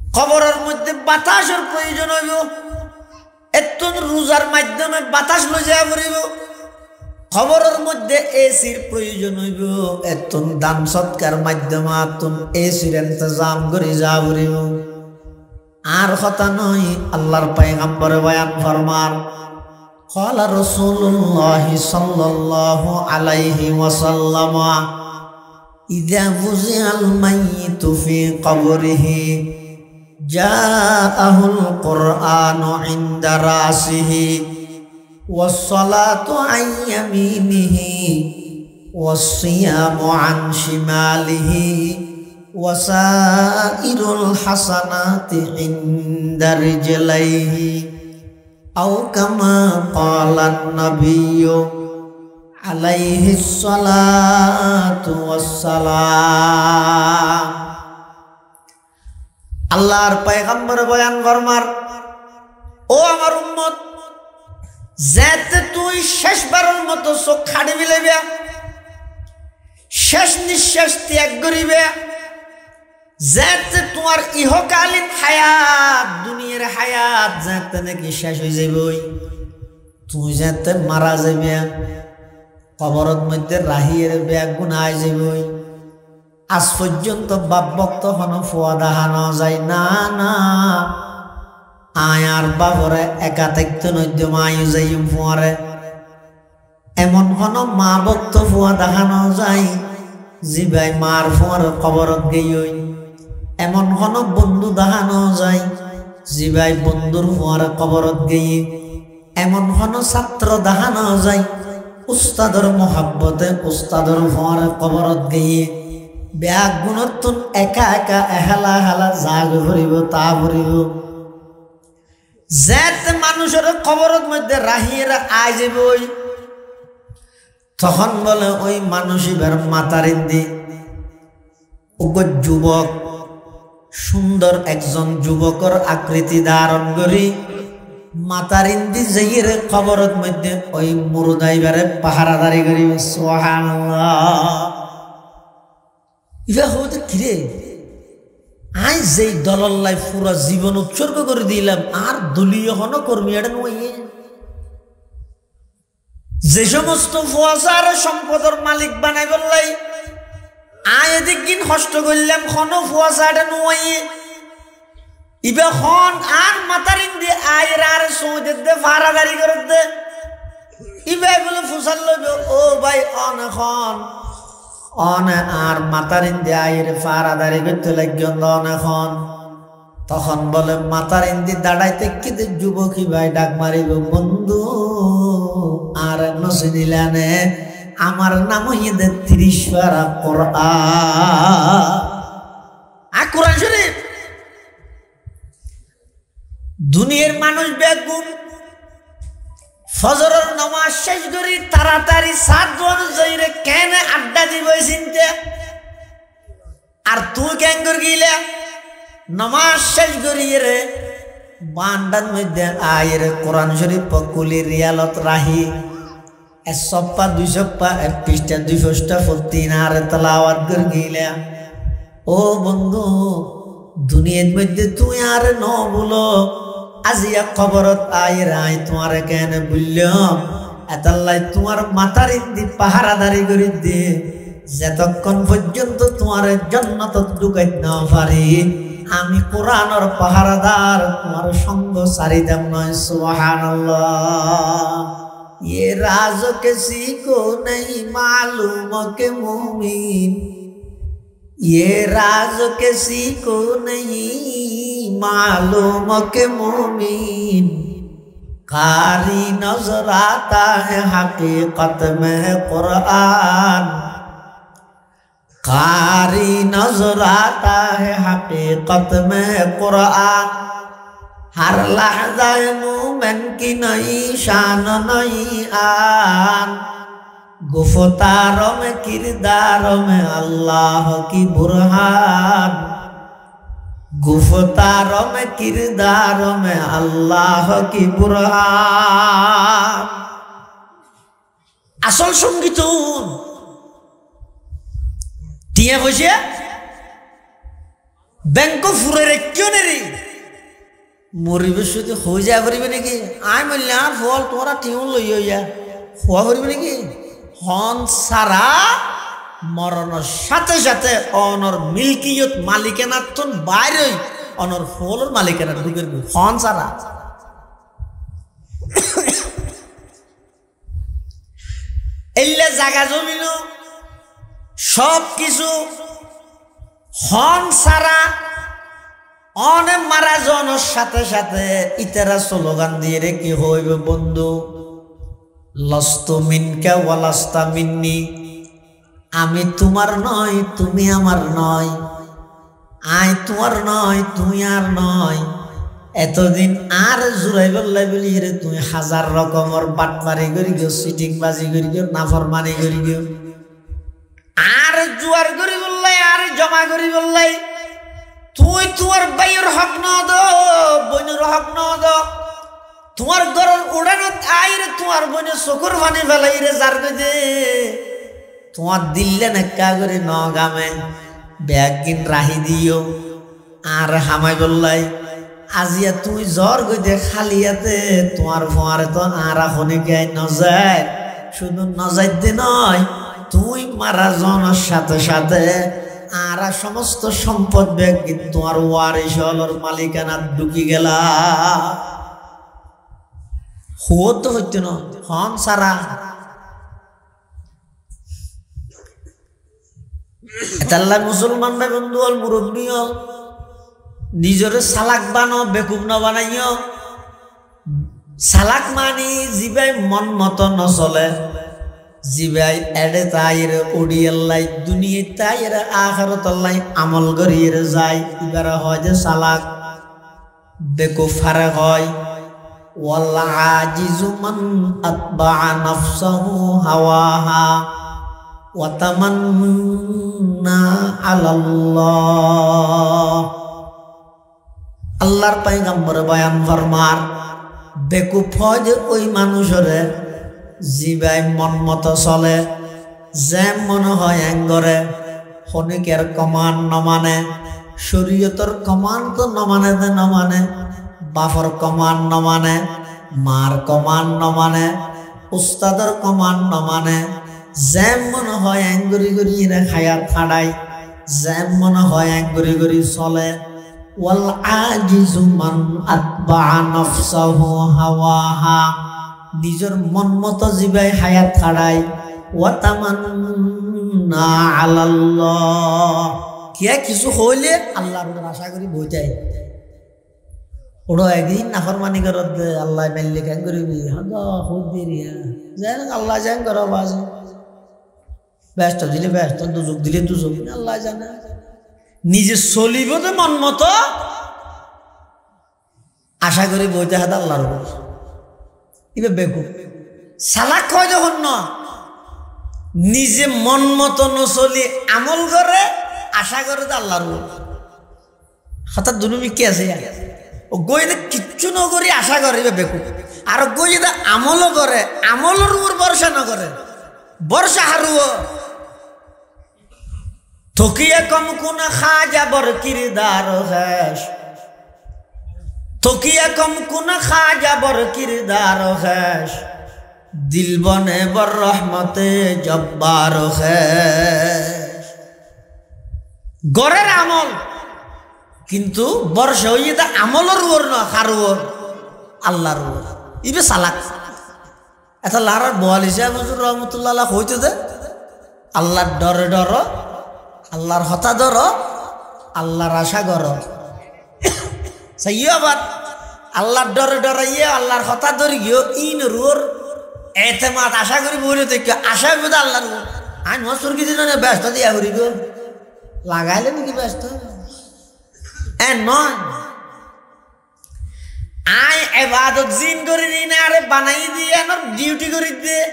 খবরের মধ্যে বাতাসের প্রয়োজন হইব এত রোজার মাধ্যমে বাতাস লই যা ফুরিব খবরের মধ্যে এসির প্রয়োজন হইব এত দান সৎকার মাধ্যমে তুম এসির ইন্তজাম করি যা ফুরিব আর কথা নয় আল্লাহর পয়গম্বর বয়ান ফরমান قال رسول الله صلى الله عليه وسلم إذا وضع الميت في قبره جاءه القرآن عند رأسه والصلاة عن يمينه والصيام عن شماله وسائر الحسنات عند رجليه أو كما قال النبي عليه الصلاة والسلام আল্লাহর পয়গম্বর বয়ান ফরমার ও আমার উম্মত যেতে তুই শেষবারের মতো চোখ খাড়ি মিলাইবে শেষ নিঃশ্বাস ত্যাগ করিবে যাতে তোমার ইহকালীন হায়াত দুনিয়ার হায়াত যাতে নাকি শেষ হয়ে যাবই, তুই যাতে মারা যাবে, কবরের মধ্যে রাহিয়ের ব্যাগ গুনায় যাবই। আজ পর্যন্ত বাপ ভক্ত হন ফুয়া দেখানো যায় না, না আয়ার বাবরে একা থাকতে নদ্য মায়ু যাই ফুয়ারে, এমন হন মা ভক্ত ফুয়া দেখানো যায় জি ভাই মার ফুয়ার কবরত গেই, এমন হন বন্ধু দেখানো যায় জি ভাই বন্ধুর ফুয়ার কবরত গেই, এমন হন ছাত্র দেখানো যায় উস্তাদর মোহাব্বতে উস্তাদর ফুয়ার কবরত গেই। ব্যাগ গুণতুন একা একা এহেলা হেলা জাগ ভরিব তা ভরিব। যাতে মানুষের কবরের মধ্যে রাহিয়েরা আয় যাবই, তখন বলে ওই মানুষ এবার মাতারিন্দি যুবক সুন্দর একজন যুবকর আকৃতি ধারণ করি মাতারিন্দি যাইয়ের কবরের মধ্যে ওই মুরদাইবারে পাহারাদারি করি। সুবহানাল্লাহ। ইবা হতে কিরে আই যেই দলল্লাই পুরা জীবন উৎসর্গ করে দিলাম আর দলীয় হন কর্মী এটা নয়। যে সমস্ত ফুয়াশার সম্পদের মালিক বানাই বললাই আয় এদিক দিন কষ্ট করলাম খন ফুয়াশা এটা নয়। ইবা খন আর মাতারিন দিয়ে আয়ের আর সৌদের দে ভাড়াদারি করে দে ইবা বলে ফুসাল লইব ও ভাই অন এখন অনে আর মাতারিন দিয়ে আয়ের ভাড়াদারি করতে লাগিল অন এখন। তখন বলে মাতারিন দিয়ে দাঁড়াইতে কিন্তু যুবকী ভাই ডাক মারিব বন্ধু আর নসি দিলানে আমার নাম হইতে 30 পারা কোরআন শরীফ। দুনিয়ার মানুষ বেগুন ফজরের নামাজ শেষ করি তাড়াতাড়ি 7 অনুযায়ী কেন আড্ডা দিব চিনতে, আর তুই কেন করে গিলে নামাজ শেষ করি রে বান্দার মধ্যে আয়ের কোরআন শরীফ পকুলি রিয়ালত রাহি 1 সপ্তাহ 2 সপ্তাহ 1 পৃষ্ঠা 2 পৃষ্ঠা ফুলতি না রে তেলাওয়াত করে গিলে। ও বন্ধু দুনিয়ার মধ্যে তুই আর ন বলো আজিয়া খবরত আয়ের আয় তোমার কেন বললাম এতাল্লাই তোমার মাথার ইন্দি পাহারাদারি করে দে যতক্ষণ পর্যন্ত তোমার জান্নাত ঢুকাই না পারি আমি কোরআনের পাহারাদার তোমার সঙ্গ সারিদাম নয়। সুবহানাল্লাহ। ये राज किसी को नहीं मालूम के मोमिन, ये राज किसी को नहीं मालूम के मोमिन, कारी नजर आता है हकीकत में कुरान, कारी नजर आता है हकीकत में कुरान, हर लहज़ा मोमिन की नई शान नई आन, गुफ्तारों में किरदारों में अल्लाह की बुरहान, गुफ्तारों में किरदारों में अल्लाह की बुरहान। আসল সঙ্গীত টিয়া বসে ব্যাংক ফুরে কেউ নেই মরিবে শুধু হয়ে যা করিবে নাকি আই বললে আর ফল তোরা টিউ লই যা হওয়া করিবে নাকি হন সারা মরণের সাথে সাথে অনর মিল্কিয়ত মালিকানা তো বাইরে অনর ফলের মালিকানা ঢুকে হন সারা এলে জায়গা জমিন সব কিছু হন সারা অনে মারা জনের সাথে সাথে ইতারা স্লোগান দিয়ে রে কি হইবে বন্ধু লস্তু মিনকা ওয়ালাস্তা মিন্নি, আমি তোমার নয় তুমি আমার নয়, আই তোমার নয় তুই আর নয়। এতদিন আর জুড়াই বললাই বলি রে তুই 1000 রকমের বাটপারি করি গিয়ে সিটিং বাজি করি গিয়ে নাফরমানি করি গিয়ে আর জুয়ার করি বললাই আর জমা করি বললাই তুই তোমার বাইয়ের হক ন দো বোনের হক ন দো তোমার ঘরের উড়ানো আইরে তোমার বোনে চকুর পানি ফেলাই রে যার দে তোমার দিল্লে নেকা করে ন গামে ব্যাগিন রাহি দিও আর হামাই বললাই আজিয়া তুই জ্বর গইতে খালিয়াতে তোমার ফোয়ারে তো আর এখনই গাই নজায় শুধু নজাইতে নয় তুই মারা জনের সাথে সাথে আর সমস্ত সম্পদ ব্যাগিন তোমার ওয়ারিশ হলর মালিকানা ঢুকি গেলা হত হইতো না হন সারা এতাল্লাহ মুসলমান ভাই বন্ধু হল মুরব্বী হল নিজরে সালাক বানো বেকুব না বানাইও সালাক মানি জিবাই মন মতো নচলে জিবাই এডে তাইর ওডিয়াল্লাই দুনিয়া তাইর আখিরাতাল্লাই আমল করিয়ে যায় এবার হয় যে সালাক বেকুব ফারে হয় ওয়াল আজিজু মান আতবা নাফসাহু হাওয়াহা ওয়া তামান্না আলাল্লাহ আল্লাহর পয়গম্বর বয়ান ফরমার বেকুফ হয় যে ওই মানুষরে জিবাই মন মতো চলে যে মনে হয় এঙ্গরে হনিকের কমান নমানে শরীয়তর কমান তো নমানে দে নমানে বাফর কমান নমানে মার কমান নমানে উস্তাদর কমান নমানে যে মনে হয় এঙ্গরি গরি রে খায়ার খাড়াই যে মনে হয় এঙ্গরি গরি চলে ওয়াল আজিজু মান আতবা নাফসাহু হাওয়াহা নিজের মন মতো জিবাই হায়াত খাড়াই ওয়া তামান্না আলাল্লাহ কিয়া কিছু হইলে আল্লাহর উপর আশা করি বইটাই ওড়ো একদিন নাফরমানি করত আল্লাহ মেললে কেন করবি হদা হুদিরিয়া জান আল্লাহ জান করো বাজ ব্যস্ত দিলে ব্যস্ত দুজক দিলে দুজক আল্লাহ জানে নিজে চলিব তো মন মতো আশা করি বইতে হাত আল্লাহর উপর এবার বেকুব সালাক হয় যখন ন নিজে মন মতো নচলি আমল করে আশা করে তো আল্লাহর উপর হঠাৎ দুনুমি কি আছে ও গইতে কিচ্ছু নকরি আশা করে বেকুব আর গই যদি আমলও করে আমলের উপর ভরসা নকরে ভরসা হারুও থকিয়ে কম কোন খাজা বর কিরদার হেস থকিয়ে কম কোন খাজা বর কিরদার হেস দিল বনে বর রহমতে জব্বার হেস গরের আমল কিন্তু বর্ষা হইয়ে তা আমলের উপর না হারুর আল্লাহর উপর ইবে সালাক এটা লারার বোয়ালি সাহেব হুজুর রহমতুল্লাহ হইতে দে আল্লাহর ডরে ডর আল্লাহর হতা ধর আল্লাহর আশা কর সেই আবার আল্লাহর ডরে ডরে ইয়ে আল্লাহর হতা ধরি গিয়ে ইন রুর এতেমাত আশা করি বলে দেখি আশা বোধ আল্লাহর আইন মসুর কিছু না ব্যস্ত দিয়া করি গো লাগাইলে নাকি ব্যস্ত নয় আই এবাদত জিন করে নি না আরে বানাই দিয়ে আমার ডিউটি করে দিয়ে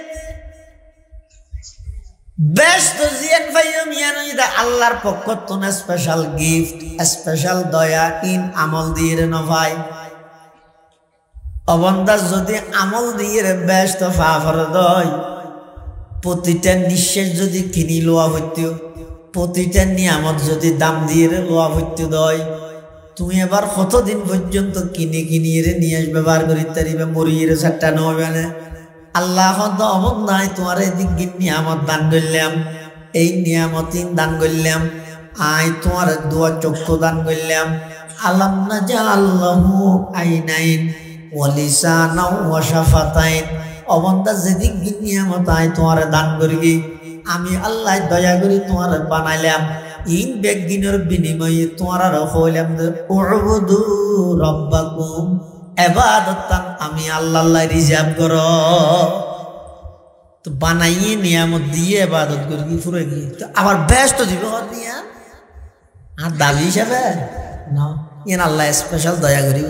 ব্যস্ত জিয়ান ভাইও মিয়ানো ইদা আল্লাহর পক্ষ তো না স্পেশাল গিফট স্পেশাল দয়া ইন আমল দিয়ে রে ন ভাই অবন্দাস যদি আমল দিয়ে রে ব্যস্ত ফাফর দয় প্রতিটা নিঃশ্বাস যদি কিনি লোয়া হইতো প্রতিটা নিয়ামত যদি দাম দিয়ে রে লোয়া হইতো দয় তুমি এবার কতদিন পর্যন্ত কিনে কিনিয়ে রে নিয়ে ব্যবহার করি তারিবে মরিয়ে রে চারটা নবে না আল্লাহ অমন নাই তোমার এদিক নিয়ামত দান করলাম এই নিয়ামতিন দান করলাম আই তোমার দুয়া চক্ষু দান করলাম আলাম না যা আল্লাহ আইনাইন ওয়ালিসানা ওয়া শাফাতাইন অবন্দা যেদিক নিয়ামত আই তোমার দান করবি আমি আল্লাহ দয়া করি তোমার বানাইলাম ইন বেগিনের বিনিময়ে তোমার হইলাম উবুদু রাব্বাকুম ইবাদতান আমি আল্লাহ রিজার্ভ করো তো বানাইয়ে নিয়ামত দিয়ে ইবাদত করবি পুরো গিয়ে তো আবার ব্যস্ত দিব নিয়া আর দাবি হিসাবে না ইন আল্লাহ স্পেশাল দয়া করি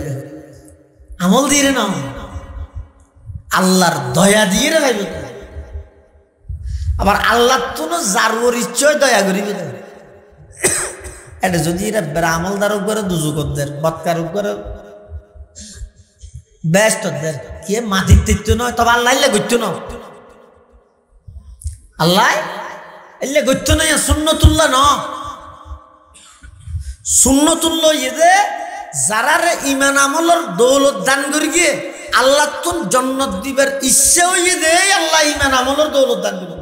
আমল দিয়ে না আল্লাহর দয়া দিয়ে রাখবে আবার আল্লাহ তো যার ইচ্ছায় দয়া করিবে এটা যদি এরা আমলদার উপরে দুজুকদের বৎকার উপরে ব্যস্ত কে মাটির তৃত্ব নয় তবে আল্লাহ গত্য ন আল্লাহ এলে গত্য নয় সুন্নতুল্লাহ ন সুন্নতুল্লাহ ইদে যারারে ইমান আমলের দৌলত দান করি গিয়ে আল্লাহ তুন জান্নাত দিবার ইচ্ছে হইয়ে দে আল্লাহ ইমান আমলের দৌলত দান করি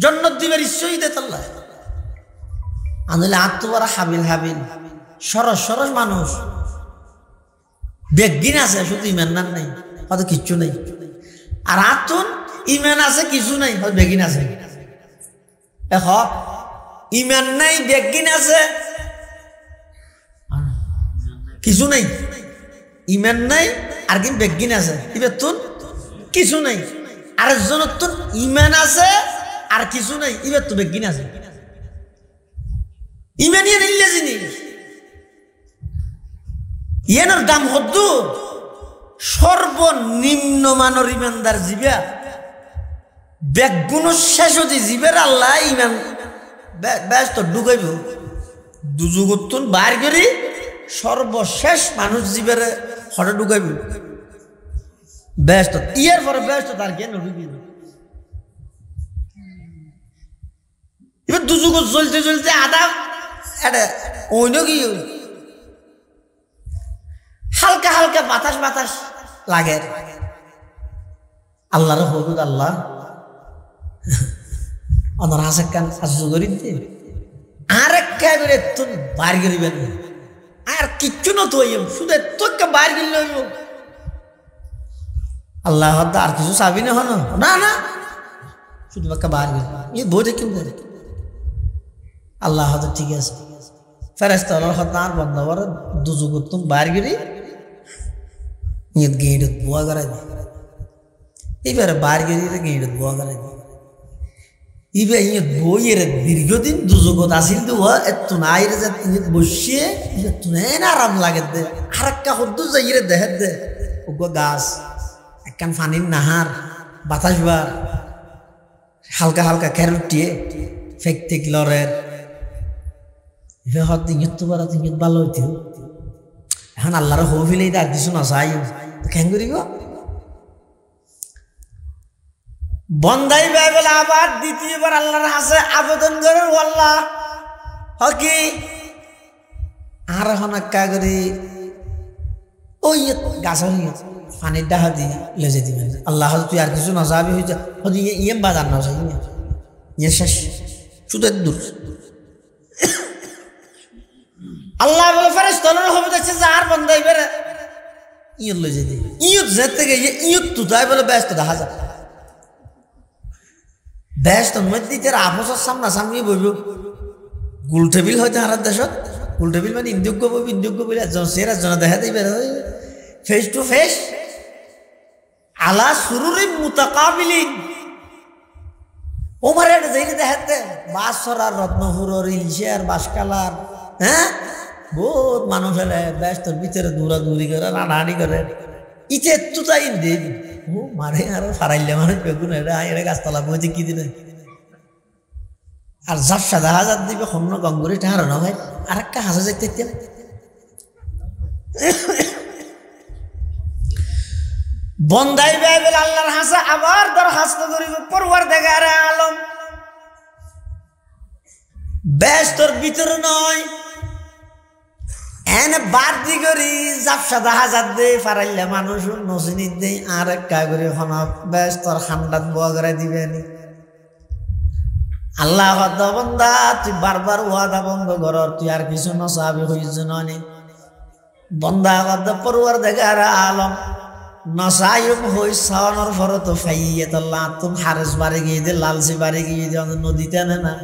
জান্নাত দিবার ইচ্ছে হইয়ে দে আল্লাহ আনলে আত্মবারা হাবিল হাবিল সরস সরস মানুষ বেগিন আছে শুধু ইমান নাম নাই হয়তো কিচ্ছু নেই আর আতুন ইমান আছে কিছু নাই হয়তো বেগিন আছে ইমান নাই বেগিন আছে কিছু নাই ইমান নাই আর কি বেগিন আছে এবার তুন কিছু নাই আরেকজনের তুন ইমান আছে আর কিছু নাই এবার তো বেগিন আছে ইমানিয়ে নিলে জিনিস ইয়ের দাম হদ্দু সর্বনিম্ন মানের ইমানদার জীবা বেগুন শেষ হতে জীবের আল্লাহ ইমান ব্যস্ত ঢুকাইব দুজুগতুন বার করি সর্বশেষ মানুষ জীবের হঠাৎ ঢুকাইব ব্যস্ত ইয়ের পরে ব্যস্ত তার জ্ঞান ঢুকিব এবার দুজুগ চলতে চলতে আধা এটা অন্য কি হালকা হালকা বাতাস বাতাস লাগে আল্লাহর হবুদ আল্লাহ অনার হাসে কান সাজু করি আর একটা করে তো বার করিবেন আর কিচ্ছু না তো শুধু তোকে বার করলে হইব আল্লাহ আর কিছু চাবি না হন না না শুধু একটা বার করি এই বইটা কেউ করে আল্লাহ হয়তো ঠিক আছে ফেরেশতা হয়তো আর বন্ধ করে দুজুগ তুমি বার করি গেঁড় বুয়া করাই এবারে বার গিয়ে গেঁড় বুয়া করাই এবার বইয়ের দীর্ঘদিন দুজগত আসিল তো এত নাই রে বসিয়ে তুনেন আরাম লাগে দে আর একটা হদ্দু যাইরে দেহে দে ওগো গাছ একখান ফানির নাহার বাতাস বার হালকা হালকা খেরুটিয়ে ফেক থেকে লরের এবার হত ইঙ্গিত তো বার ইঙ্গিত ভালো হইতে এখন আল্লাহর হবিলে আর কিছু না চাই কেন করিব বন্দাই বলে আবার দ্বিতীয়বার আল্লাহর হাসে আবেদন করে আল্লাহ হকি আর এখন একা করি ওই গাছ পানির ডাহা দিয়ে লেজে দিবেন আল্লাহ তুই আর কিছু না যাবি হয়ে যা ইয়ে বাজার না চাই ইয়ে শেষ শুধু দূর আল্লাহ বলে ফেরেশতার হবে দেখছে যে আর বন্দাই বেরে ইয়ত লেজে দিয়ে ইয়ত যেতে গিয়ে ইয়ত তো তাই বলে ব্যস্ত দেখা যায় ব্যস্ত মধ্যে আপসের সামনাসামনি বইব গোল টেবিল হয়তো হারার দেশত গোল টেবিল মানে ইন্দ্যোগ্য বইব ইন্দ্যোগ্য বলে একজন সে একজনে দেখা দিই বের ফেস টু ফেস আলা সুরুরি মুতাকাবিলিন ওভারে যাইলে দেখাতে বাসরার রত্নপুরের ইলশিয়ার বাসকালার হ্যাঁ বহুত মানুষ হলে ব্যস্তর ভিতরে দৌড়াদৌড়ি করে রানাহানি করে ইতে একটু তাই দেব ও মারে আরো ফারাইলে মানুষ বেগুন এটা গাছতলা বইতে কি দিলে আর ঝাপসা দেখা যার দিবে হন্য গঙ্গুরি টাহার না ভাই আর একটা হাসা দেখতে বন্দাই বেলে আল্লাহর হাসা আবার দরখাস্ত করিব পরওয়ারদিগার আলম ব্যস্তর ভিতরে নয় এনে বাড়তি করি জাপসা দেখা যাত দে ফারাইলে মানুষ নচিনি দে আর একটা করে হন ব্যস্তর খান্ডাত বোয়া করে দিবেন আল্লাহ বন্দা তুই বারবার ওয়াদা বন্ধ কর তুই আর কিছু নচাবি হইছ ননি বন্দা পরওয়ারদিগার আলম নচাইম হই সাওয়ানোর পর তো ফাইয়ে তোল্লা তুমি হারেস বাড়ি গিয়ে দে লালসি বাড়ি গিয়ে দে নদীতে না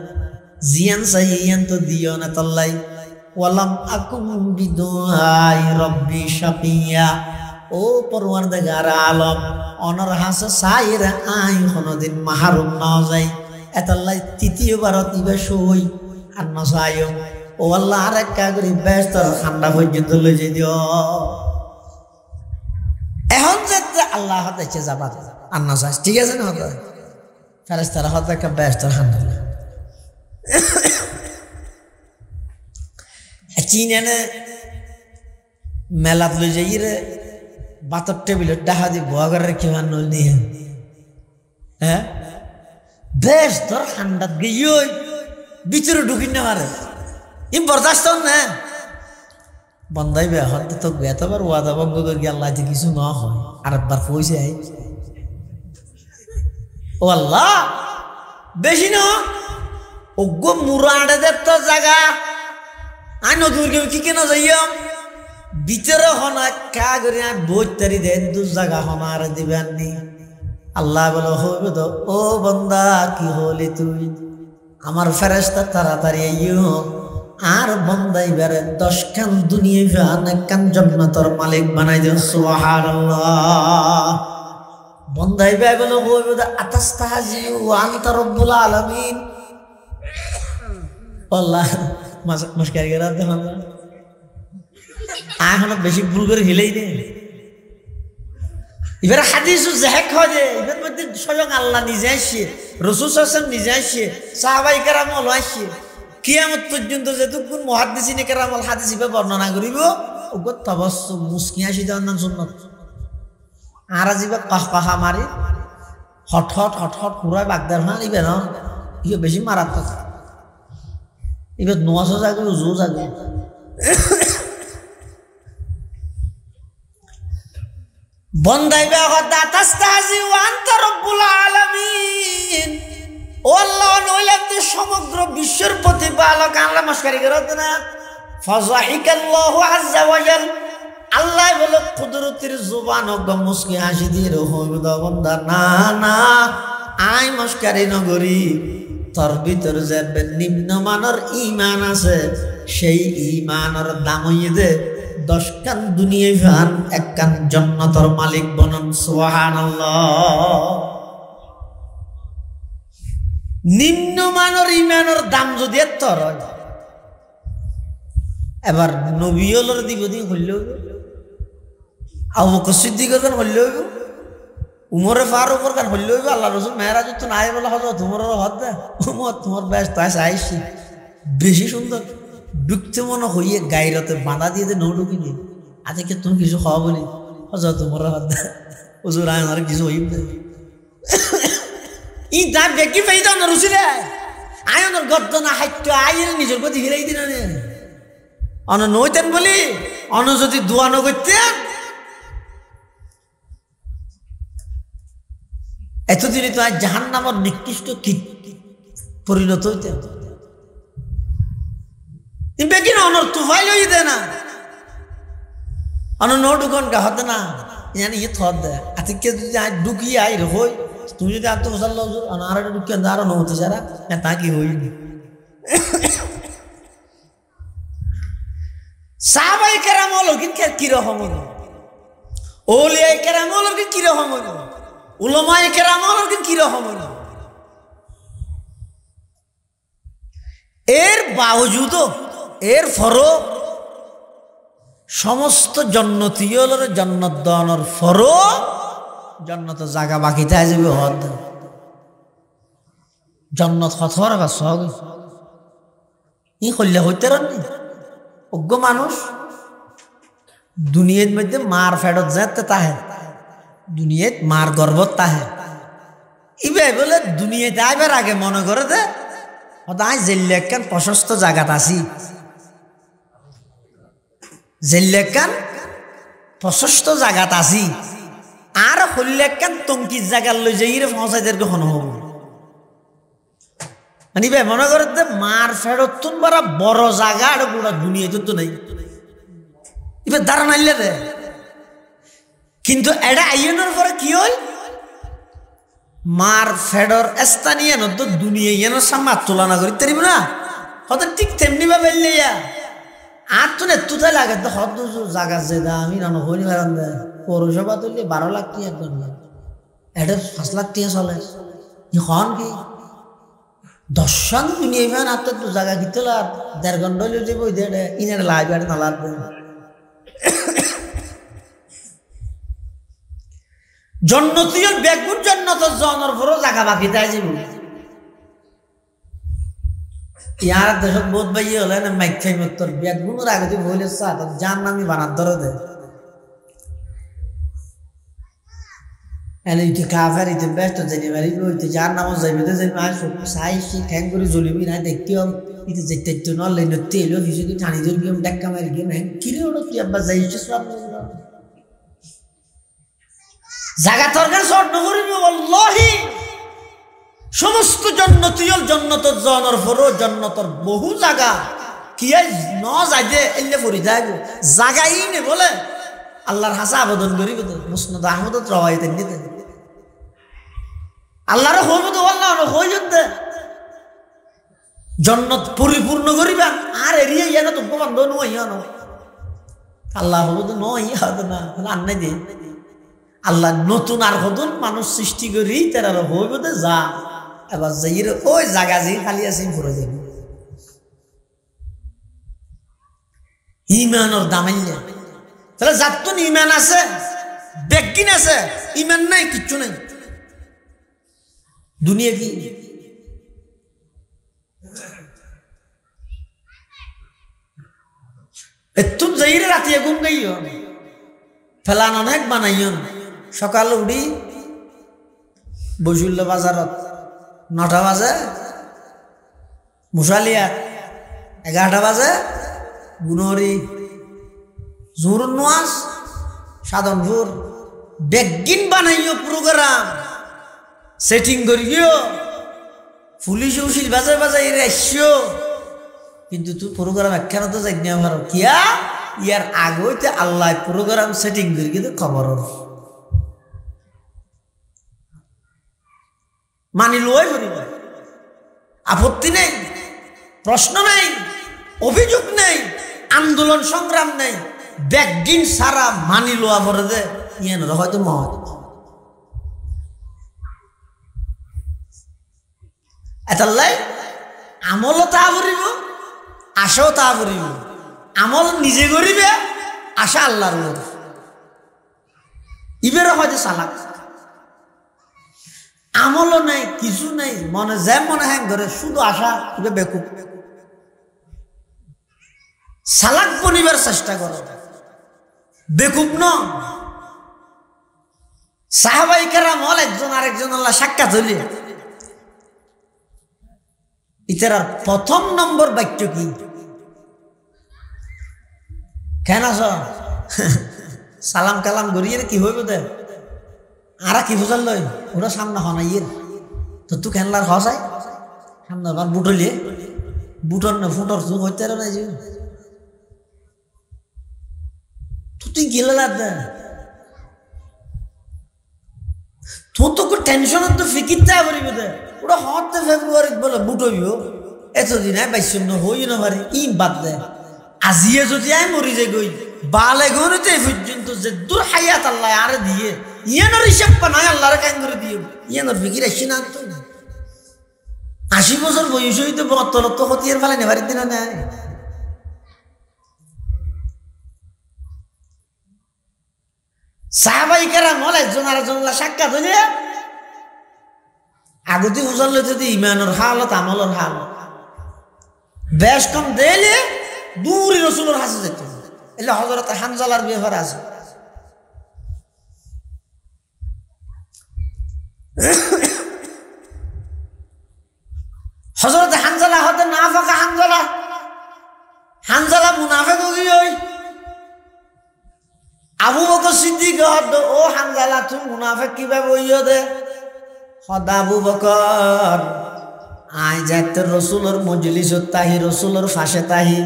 জিয়ান চাইয়ান তো দিও না তল্লাই ওয়ালাম আকুম বিদুআই রব্বি শাকিয়া ও পরওয়ারদিগার আলম অনর হাসে সাইরা আই কোনদিন মাহরুম না যাই এতাল্লাই তৃতীয়বার দিবে সই আর নসায়ম ও আল্লাহ আর একটা করে ব্যস্তর ঠান্ডা পর্যন্ত লয়ে দিও এখন যেতে আল্লাহ হতেছে যাবা আর নসাই ঠিক আছে না হতো ফেরেশতারা হতে একটা ব্যস্তর ঠান্ডা চীন এনে মেলাত লই যাই রে বাতর টেবিলের ডাহা দিয়ে বোয়া করে রেখে নল নিয়ে হ্যাঁ বেশ তোর ঠান্ডাত গিয়ে ভিতরে ঢুকি না পারে ই বরদাস্ত না বন্ধাই বে হতে তো এতবার ওয়াদা ভঙ্গ করি আল্লাহ যে কিছু না হয় আর একবার পয়সা ও আল্লাহ বেশি না অজ্ঞ মুরাডেদের তো জায়গা আই নদূর কেউ কি কেন যাইম ভিতরে হনা কা করি আমি বইতারি দেন দু জায়গা হনা আর দিবেন নি আল্লাহ বলো হইবে তো ও বন্দা কি হলি তুই আমার ফেরেশতা তাড়াতাড়ি আইও আর বন্দাই বেরে 10 খান দুনিয়া ফান এক খান জান্নাতের মালিক বানাই দেন সুবহানাল্লাহ বন্দাই বে বলো হইবে তো আতাস্তাজি ওয়া আনতা রব্বুল আলামিন আল্লাহ মস্কারি করে দেন আল্লাহ এখন বেশি ভুল করে হিলেই নে এবার হাদিসু জাহেক হয় যে এবার মধ্যে স্বয়ং আল্লাহ নিজে আসছে রাসূল সাল্লাল্লাহু আলাইহি ওয়াসাল্লাম নিজে আসছে সাহাবায়ে কেরাম হলো আসছে কিয়ামত পর্যন্ত যতক্ষণ মুহাদ্দিসিনে কেরাম হাদিস ইবে বর্ণনা করিব ওগো তাবাসসুম মুস্কি হাসি দেওয়ার নাম সুন্নাত আর আজিবা কাহকাহা মারি হট হট হট হট পুরাই বাগদার না ইবে না ইবে বেশি মারাত্মক ইবে নোয়াজও জাগে উজু জাগে বন্দাইবে হদা তাস্তাজি ওয়া আনতা রব্বুল আলামিন ও আল্লাহ নইলে তুই সমগ্র বিশ্বের প্রতিপালক আল্লাহ মস্কারি করত না ফাযাহিকাল্লাহু আযজা ওয়া জাল আল্লাহ বলে কুদরতের জুবান ও মুস্কি হাসি দিয়ে রহমত বন্দা না না আই মস্কারি নগরী তোর ভিতর যে নিম্নমানের ঈমান আছে সেই ঈমানের দাম হইয়ে দে 10 কান দুনিয়া ফান এক কান জান্নাতের মালিক বনন সুবহানাল্লাহ নিম্নমানের ঈমানের দাম যদি এত হয় এবার নবী হলর দিবদি হইল আবু বকর সিদ্দিকের গান হইল উমরে ফারুকের গান হইল আল্লাহ রাসূল মেরাজ তো নাই বলে হযরত উমরের হদ উমর তোমার বেশ তাই আইছি বেশি সুন্দর ডুকতে মনে হইয়ে গাইরতে বাঁধা দিয়ে নৌ ঢুকি নি আজকে তুমি কিছু খাওয়া বলি হযরত উমরের হদ হুজুর আমার কিছু হইব ই দা বেকি ফাইদা না রুসিলে আয়নের গর্দনা হাইতো আইয়ের নিজের প্রতি হিলাই দিন না অন নইতেন বলি অন যদি দোয়া ন করতেন এতদিনে তো আজ জাহান্নামের নিকৃষ্ট কীট পরিণত হইতেন বেকি না অনর তুফাই লই দে না অন ন ঢুকন গা হতে না ইয়ানি ইয়ে থদ দে আজকে যদি আজ ঢুকি আই হই তুমি যদি আত্ম মুসাল্লাহ হুজুর আর ঢুকি আর ন হতে যারা তা কি হইনি সাহাবায়ে কেরাম হলো কিন্তু কি রকম হলো ওলিয়ায়ে কেরাম হলো কিন্তু কি রকম হলো উলামায়ে কেরাম হলো কিন্তু কি রকম হলো এর বাওজুদও এর ফরও সমস্ত জান্নাতীয়র জান্নাত দানের ফরও জান্নাত জায়গা বাকি তাই যাবে হদ জান্নাত খতর বা সগ ই কইলে হইতে রানি অজ্ঞ মানুষ দুনিয়ার মধ্যে মার ফেরত যেতে তাহে দুনিয়াত মার গর্বত তাহে ইবে বলে দুনিয়াতে আইবার আগে মনে করে দে ওদাই জেল্লেকান প্রশস্ত জায়গাত আছি জেল্লেকান প্রশস্ত জায়গাত আছি আর হল্লেকান টঙ্কির জায়গার লই যাই রে পৌঁছাইদের কখন হব মানে বে মনে করে দে মার ফেরত তুন বড় বড় জায়গা আর পুরো দুনিয়াতে তো নাই এবার দাঁড়ান আইলে রে কিন্তু এটা আইনের পরে কি হল মার ফেডর স্থানীয় তো দুনিয়া এর সামনে তুলনা করি তারিব না হয়তো ঠিক তেমনি ভাবে আর তো নেতুতে লাগে তো হদ জায়গা যে দা আমি রানো হইনি বেড়ান দে পৌরসভা তুললে 12 লাখ টাকা করল এটা 5 লাখ টাকা চলে এখন কি দর্শন দুনিয়া ফ্যান আর তো জায়গা কিতে আর 1.5 ঘন্টা হইলে যে বই দে ইনার লাইভ আর না লাগবে জন্নতীয় বেগুন জন্নত জনের পরও জায়গা বাকি তাই যাব ইয়ার দেশত বহুত ভাই হলে না মাইক খাই মতর বেগুনের আগে তুই বলে সাথ জান নামি বানাত ধরে দে এনে ইতে কাফের ইতে ব্যস্ত জানি মারি ইতে যার নাম যাইবে তো যাই মাস সাইছি ঠ্যাং করে জ্বলিবি না দেখতেও ইতে যেতে তো নলে নতে এলো কিছু কি টানি ধরে গিয়ে ডাক্কা মারি গিয়ে না কিরে ওটা তুই আব্বা যাইছিস সব জায়গা তরকার শর্ট নকরিবি আল্লাহি সমস্ত জন্নতিয়ল জন্নতর জনর ফরো জন্নতর বহু জায়গা কি ন যাইতে এলে পড়ি থাকবো জায়গাই নে বলে আল্লাহর হাসা আবেদন করিব তো মুসনদ আহমদ রওয়াইতেন নিতে আল্লাহর হইব তো আল্লাহ হই যেতে জন্নত পরিপূর্ণ করিবা আর এরিয়া ইয়া না তো বন্ধ নয় ইয়া নয় আল্লাহ হইব তো নয় ইয়া তো না আন্নে দে আল্লাহ নতুন আর হদুন মানুষ সৃষ্টি করি তারা হইব তো যা এবার যাই ওই জায়গা যে খালি আছে ঘুরে যাবে ইমানের দামাইয়া তাহলে যার তো ইমান আছে বেগিন আছে ইমান নাই কিচ্ছু নাই দুনিয়া কি এতুম যাইরে রাতে ঘুম গাইও ফেলান অনেক বানাইও সকাল উঠি বসুল্য বাজারত 9টা বাজে মুসালিয়া 11টা বাজে গুনরি জোর নোয়াজ সাধনপুর বেগিন বানাইও প্রোগ্রাম সেটিং করিও পুলিশ উশিল বাজায় বাজায় এসিও কিন্তু তুই প্রোগ্রাম একখান তো যাই না পারো কিয়া ইয়ার আগইতে আল্লাহ প্রোগ্রাম সেটিং করি কিন্তু খবর মানি লই করিব আপত্তি নেই প্রশ্ন নেই অভিযোগ নেই আন্দোলন সংগ্রাম নেই বেগিন সারা মানি লোয়া পরে দে ইয়ে না হয়তো মহৎ এতাল্লাই আমলও তা করিব আশাও তা করিব আমল নিজে করিবে আশা আল্লাহর উপর ইবেরও হয়তো চালাক আমলও নেই কিছু নেই মনে যে মনে হ্যাং ধরে শুধু আশা ইবে বেকুব চালাক বনিবার চেষ্টা করো বেকুব ন সাহাবাই কেরাম হল একজন আরেকজন আল্লাহ সাক্ষাৎ হইলে ইতার প্রথম নম্বর বাক্য কি কেন আস সালাম কালাম করিয়ে কি হইব দে আর কি বুঝাল লই ওরা সামনে হনাইয়ের তো তুই খেনলার হসাই সামনে আবার বুটলিয়ে বুটর না ফুটর তুই হইতে নাই যে তুই গেলে দে তোর তো টেনশন তো ফিকিরতে পারিব দে ওটা হতে ফেব্রুয়ারি বলে বুটবিও এতদিন বাইশন্ন হই না পারি ই বাদ দে আজিয়ে যদি আই মরি যাই গই বালে গরুতে পর্যন্ত যে দূর হায়াত আল্লাহ আরে দিয়ে ইয়ানোর হিসাব পানায় আল্লাহরে কেন করে দিয়ে ইয়ানোর ফিকির আসি না তো 80 বছর বয়স হইতে 72 তো হতিয়ার ফেলে নেবার দিন না সাহাবাই কেরাম হল একজন আরেকজন সাক্ষাৎ হইলে আগতে উজাল লইতে ইমানের হালত আমলের হালত বেশ কম দিলে দূরে রসুলের হাসে যেত এলে হযরত হানজালার ব্যাপার আছে হযরত হানজালা হতে নাফাকা হানজালা হানজালা মুনাফিক হই ওই আবু বকর সিদ্দিক হদ ও হানজালা তুই মুনাফিক কিভাবে হইও দে হদ আবু বকর আই যাতে রসুলের মজলিসত তাহি রসুলের ফাঁসে তাহি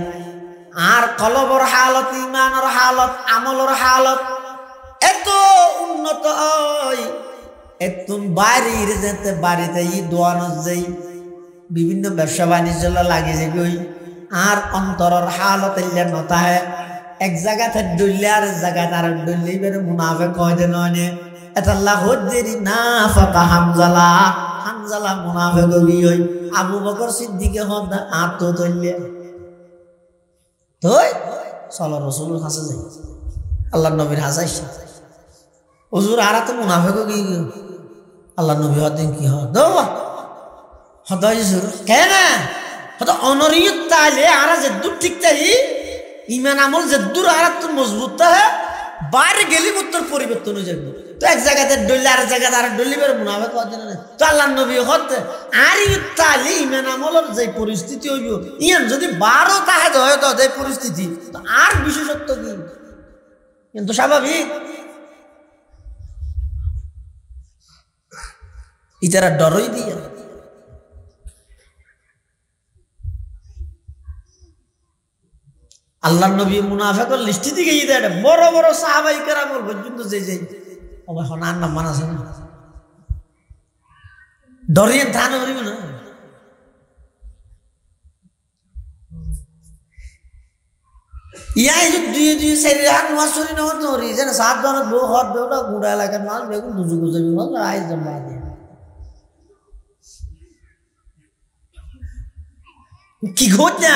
আর কলবর হালত ইমানের হালত আমলের হালত এত উন্নত এত বাইরে যেতে বাড়িতে ই দোয়ানত যাই বিভিন্ন ব্যবসা বাণিজ্য লাগে যে গই আর অন্তরের হালত এলে নতাহে এক জায়গাতে ডুললে আর জায়গাতে আর ডুললে বের মুনাফিক কয় দে নয় এটা লাহত দেরি না ফাকা হামজালা হামজালা মুনাফিক হই আবু বকর সিদ্দিকে হদ আত তৈলে তুই চলো রসুলের কাছে যাই আল্লাহ নবীর হাসাই হুজুর আর তো মুনাফিক কি আল্লাহ নবী হদিন কি হদাই কেন হতো অনরিয়ত তাইলে আর যে দূর ঠিক তাই ইমান আমল যে দূর আর তো মজবুত তা বাইরে গেলি উত্তর পরিবর্তন হয়ে যাবে তো এক জায়গাতে ডললে আর জায়গাতে আর ডললি বের মুনাফেক হতে না তো আল্লাহ নবী হতে আর তাহলে ইমান আমলের যে পরিস্থিতি হইব ইয়ান যদি 12 তাহাজ হয় তো যে পরিস্থিতি তো আর বিশেষত্ব কি কিন্তু স্বাভাবিক ইতারা ডরই দিয়া আল্লাহ নবী মুনাফিকের লিস্টি দিকে ইদা বড় বড় সাহাবাই কেরামর পর্যন্ত যে ওবা হনার নাম মানাছে না ডরিয়ে ধান করিব না ইয়াই দুই চারি হাত মাছ চুরি নহত নরি যেন 7 জনের বউ হত বেউটা গুড়া এলাকার মাছ বেগুন দুজু গুজবি মাছ আইস জমা দিয়ে কি ঘটনা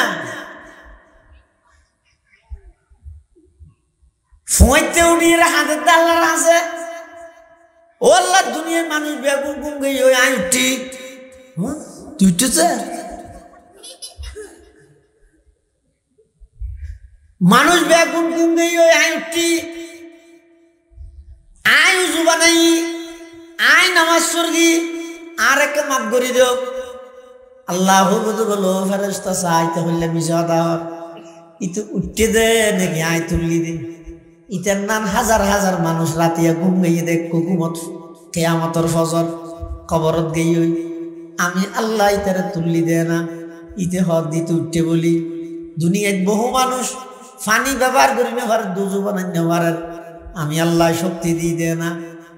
ফোঁতে উড়িয়ে হাতের দাল্লার আছে ও আল্লাহ দুনিয়ার মানুষ বেগুন গুম গই ওই আই উঠি তুই উঠেছে মানুষ বেগুন গুম গই ওই আই উঠি আই উজু বানাই আই নামাজ পড়ি আর একটা মাপ করে দিও আল্লাহ বলো ফেরেশতা চাইতে হইলে মিশাদা ইতো উঠতে দে নাকি আই তুললি দে ইতার নাম হাজার হাজার মানুষ রাতিয়া ঘুম গিয়ে দেখ কুকুমত কেয়ামতর ফজর কবরত গিয়ে আমি আল্লাহ ইতারে তুললি দে না ইতে হক দিতে উঠতে বলি দুনিয়ায় বহু মানুষ ফানি ব্যবহার করি না পারে দুজু বানাইতে পারে আমি আল্লাহ শক্তি দিয়ে দে না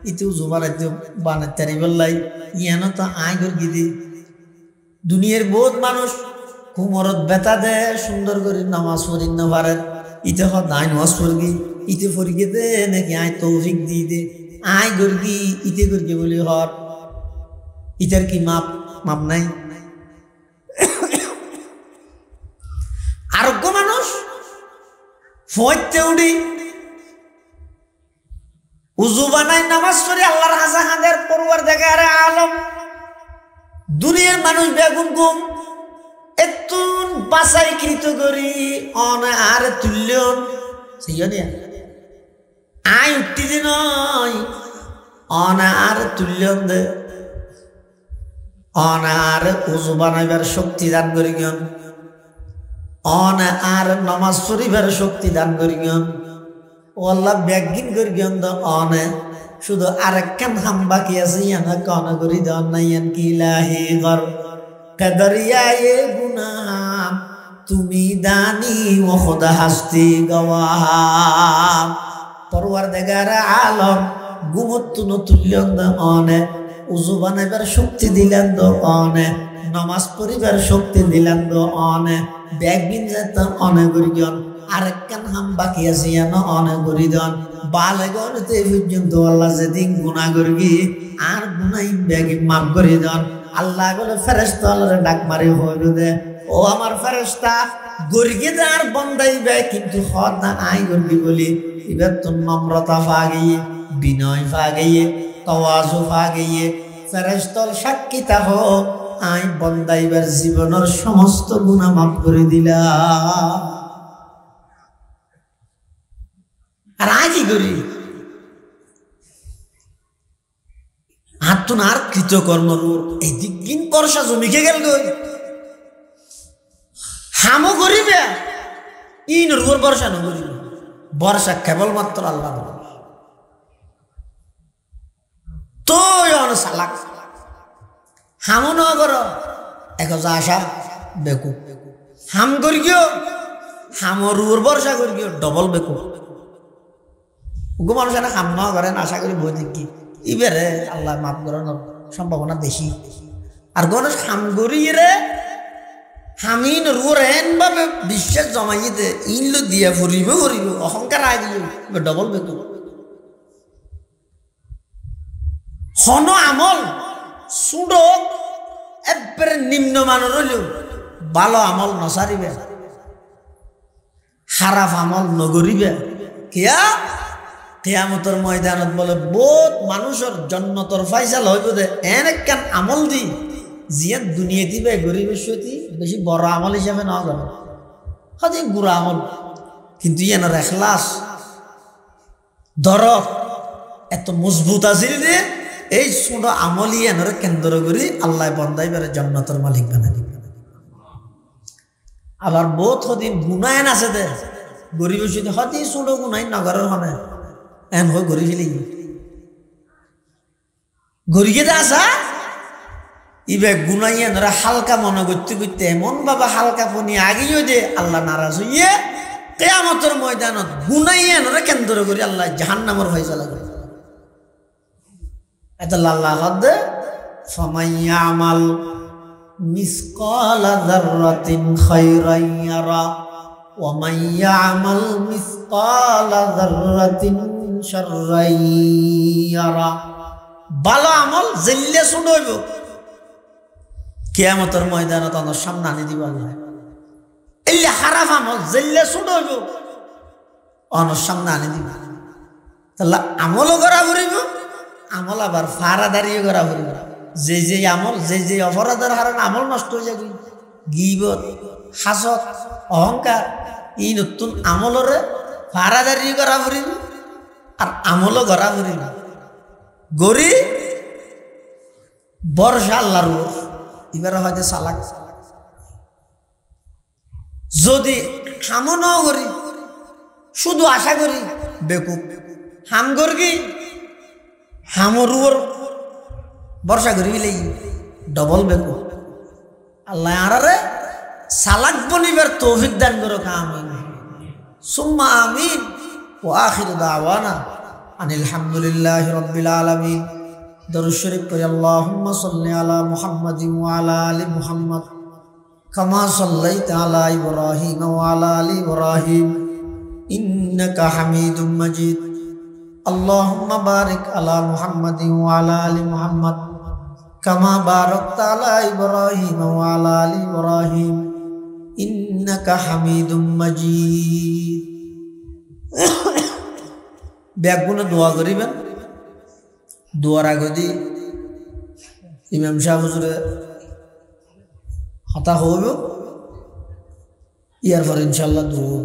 ইতে উজু বানাইতে বানাইতে বললাই ইয়ান তো আয় করি দি দুনিয়ার বহুত মানুষ কুমরত বেতা দে সুন্দর করে নামাজ পড়ি না পারে ইতে হক দায় নামাজ পড়ি ইতে ফরিকে দে নাকি আয় তৌফিক দিয়ে দে আয় গর্গি ইতে গর্গি বলি হর ইটার কি মাপ নাই আরোগ্য মানুষ ফইতে উড়ি উজু বানাই নামাজ পড়ি আল্লাহর হাজা হাঁদের পড়ুয়ার দেখে আরে আলম দুনিয়ার মানুষ বেগুন গুম এতুন বাসাই কৃত করি অন আর তুল্যন সেই আয় উঠতে দিন অনার তুল্যন দে অনার উজু বানাইবার শক্তি দান করি গন অনার নামাজ পড়িবার শক্তি দান করি গন ও আল্লাহ ব্যাগিন করি গন তো অনে শুধু আরেকখান হাম বাকি আছে ইয়ানা কন করি দন না ইয়ান কি লাহি গর কদরিয়ায়ে গুনাহ তুমি দানি ও খোদা হাস্তি গওয়াহ পরওয়ারদিগার আলম গুমত্তু তুল্যন অনে উজু বানাইবার শক্তি দিলেন তো অনে নামাজ পড়িবার শক্তি দিলেন তো অনে ব্যাগিন যেত অনে করিগন আরেকখান হাম বাকি আছে ইয়ান অনে করিদন বালেগনতে পর্যন্ত আল্লাহ যেদিন গুনাহ করবি আর গুনাই ব্যাগিন মাফ করিদন আল্লাহ বলে ফেরেশতা আল্লাহর ডাক মারি হইল দে ও আমার ফেরেশতা গর্গে আর বন্দাইবে কিন্তু হদ না আই করবি বলি এবার তো নম্রতা ফাগিয়ে বিনয় ফাগিয়ে তাওয়াজু ফাগিয়ে ফেরেশতার সাক্ষী তাহ আই বন্দাইবার জীবনের সমস্ত গুনাহ মাফ করে দিলাম আর আই কি করি আত্মনার কৃতকর্ম এই দিন বর্ষা জমিকে গেল হামও করিবে ইন রুর বর্ষা নকরিবে বর্ষা কেবলমাত্র আল্লাহ তো সালাক হামও ন কর এক আশা বেকু হাম করি গিয়ে হামো রুর বর্ষা করি গিয়ে ডবল বেকু মানুষ হাম ন করেন আশা করি বই দেখি ইবারে আল্লাহ মাফ করানোর সম্ভাবনা বেশি আর গণেশ হাম করিয়ে রে হামিন রুরেন ভাবে বিশ্বাস জমাইতে ইনলো দিয়া ফুরিবে ফুরিব অহংকার আই দিল ডবল বেতু হন আমল সুডো একবারে নিম্নমানের হইলেও ভালো আমল নসারিবে খারাপ আমল নগরিবে কিয়া কিয়ামতের ময়দানত বলে বহুত মানুষের জন্নতর ফাইসাল হইব দে এনেকান আমল দি জিয়ান দুনিয়া দিবে গরিবের সতী বেশি বড় আমল হিসাবে না যাবে হয়তো গুড়া আমল কিন্তু ইয়ানোর এখলাস দরদ এত মজবুত আছিল যে এই ছোট আমলি এনরে কেন্দ্র করি আল্লাহ বন্দাই বেড়ে জান্নাতের মালিক বানাই। আবার বহুত হদিন গুনায়ন আছে দে গরিব হদি ছোট গুনাই নগরের হনে এন হয়ে গড়ি ফেলি গড়িয়ে দে আসা ইবে গুনাইয়া ধরা হালকা মনে করতে করতে এমন বাবা হালকা ফোনি আগেও দে আল্লাহ নারাজ হইয়ে কিয়ামতের ময়দানত গুনাইয়া ধরে কেন্দ্র করি আল্লাহ জাহান্নামের ফয়সালা করে। এটা আল্লাহ হদে ফামাইয়ামাল মিসকালা যাররাতিন খায়রান ইয়ারা ওয়া মাইয়ামাল মিসকালা যাররাতিন শাররান ইয়ারা। ভালো আমল জেল্লে শুনইব কিয়ামতের ময়দানত আমার সামনে আনি দিব আল্লাহ। এই খারাপ আমল জেল্লে শুনইব আমার সামনে আনি দিব। তাহলে আমলও করা পড়িব, আমল আবার ফারাদারিও করা পড়িব। যে আমল যে অপরাধের হারান আমল নষ্ট হয়ে যাবে, গীবত হাসত অহংকার এই নতুন আমলরে ফারাদারিও করা পড়িব আর আমলও করা পড়িব। গরি বর্ষা আল্লাহর ওর এবারে হয়তো চালাক যদি হামও ন করি শুধু আশা করি বেকুব হাম করি হামর ওর বর্ষা করি বিলে ডবল বেকুব। আল্লাহ আরে চালাক বনিবার তৌফিক দান করো আমিন সুম্মা আমিন। ওয়া আখিরু দাওয়ানা আনিল হামদুলিল্লাহি রাব্বিল আলামিন। দরুদ শরীফ পড়ি আল্লাহুম্মা সাল্লি আলা মুহাম্মাদিন ওয়া আলা আলি মুহাম্মাদ কামা সাল্লাইতা আলা ইব্রাহিম ওয়া আলা আলি ইব্রাহিম ইন্নাকা হামিদুম মাজিদ। আল্লাহুম্মা বারিক আলা মুহাম্মাদিন ওয়া আলা আলি মুহাম্মাদ কামা বারাকতা আলা ইব্রাহিম ওয়া আলা আলি ইব্রাহিম ইন্নাকা হামিদুম মাজিদ। ব্যাগুনে দোয়া করিবেন। দোয়ার আগে দি ইমাম সাহেব হুজুরে হতা হইব ইয়ার পর ইনশাল্লাহ দোয়া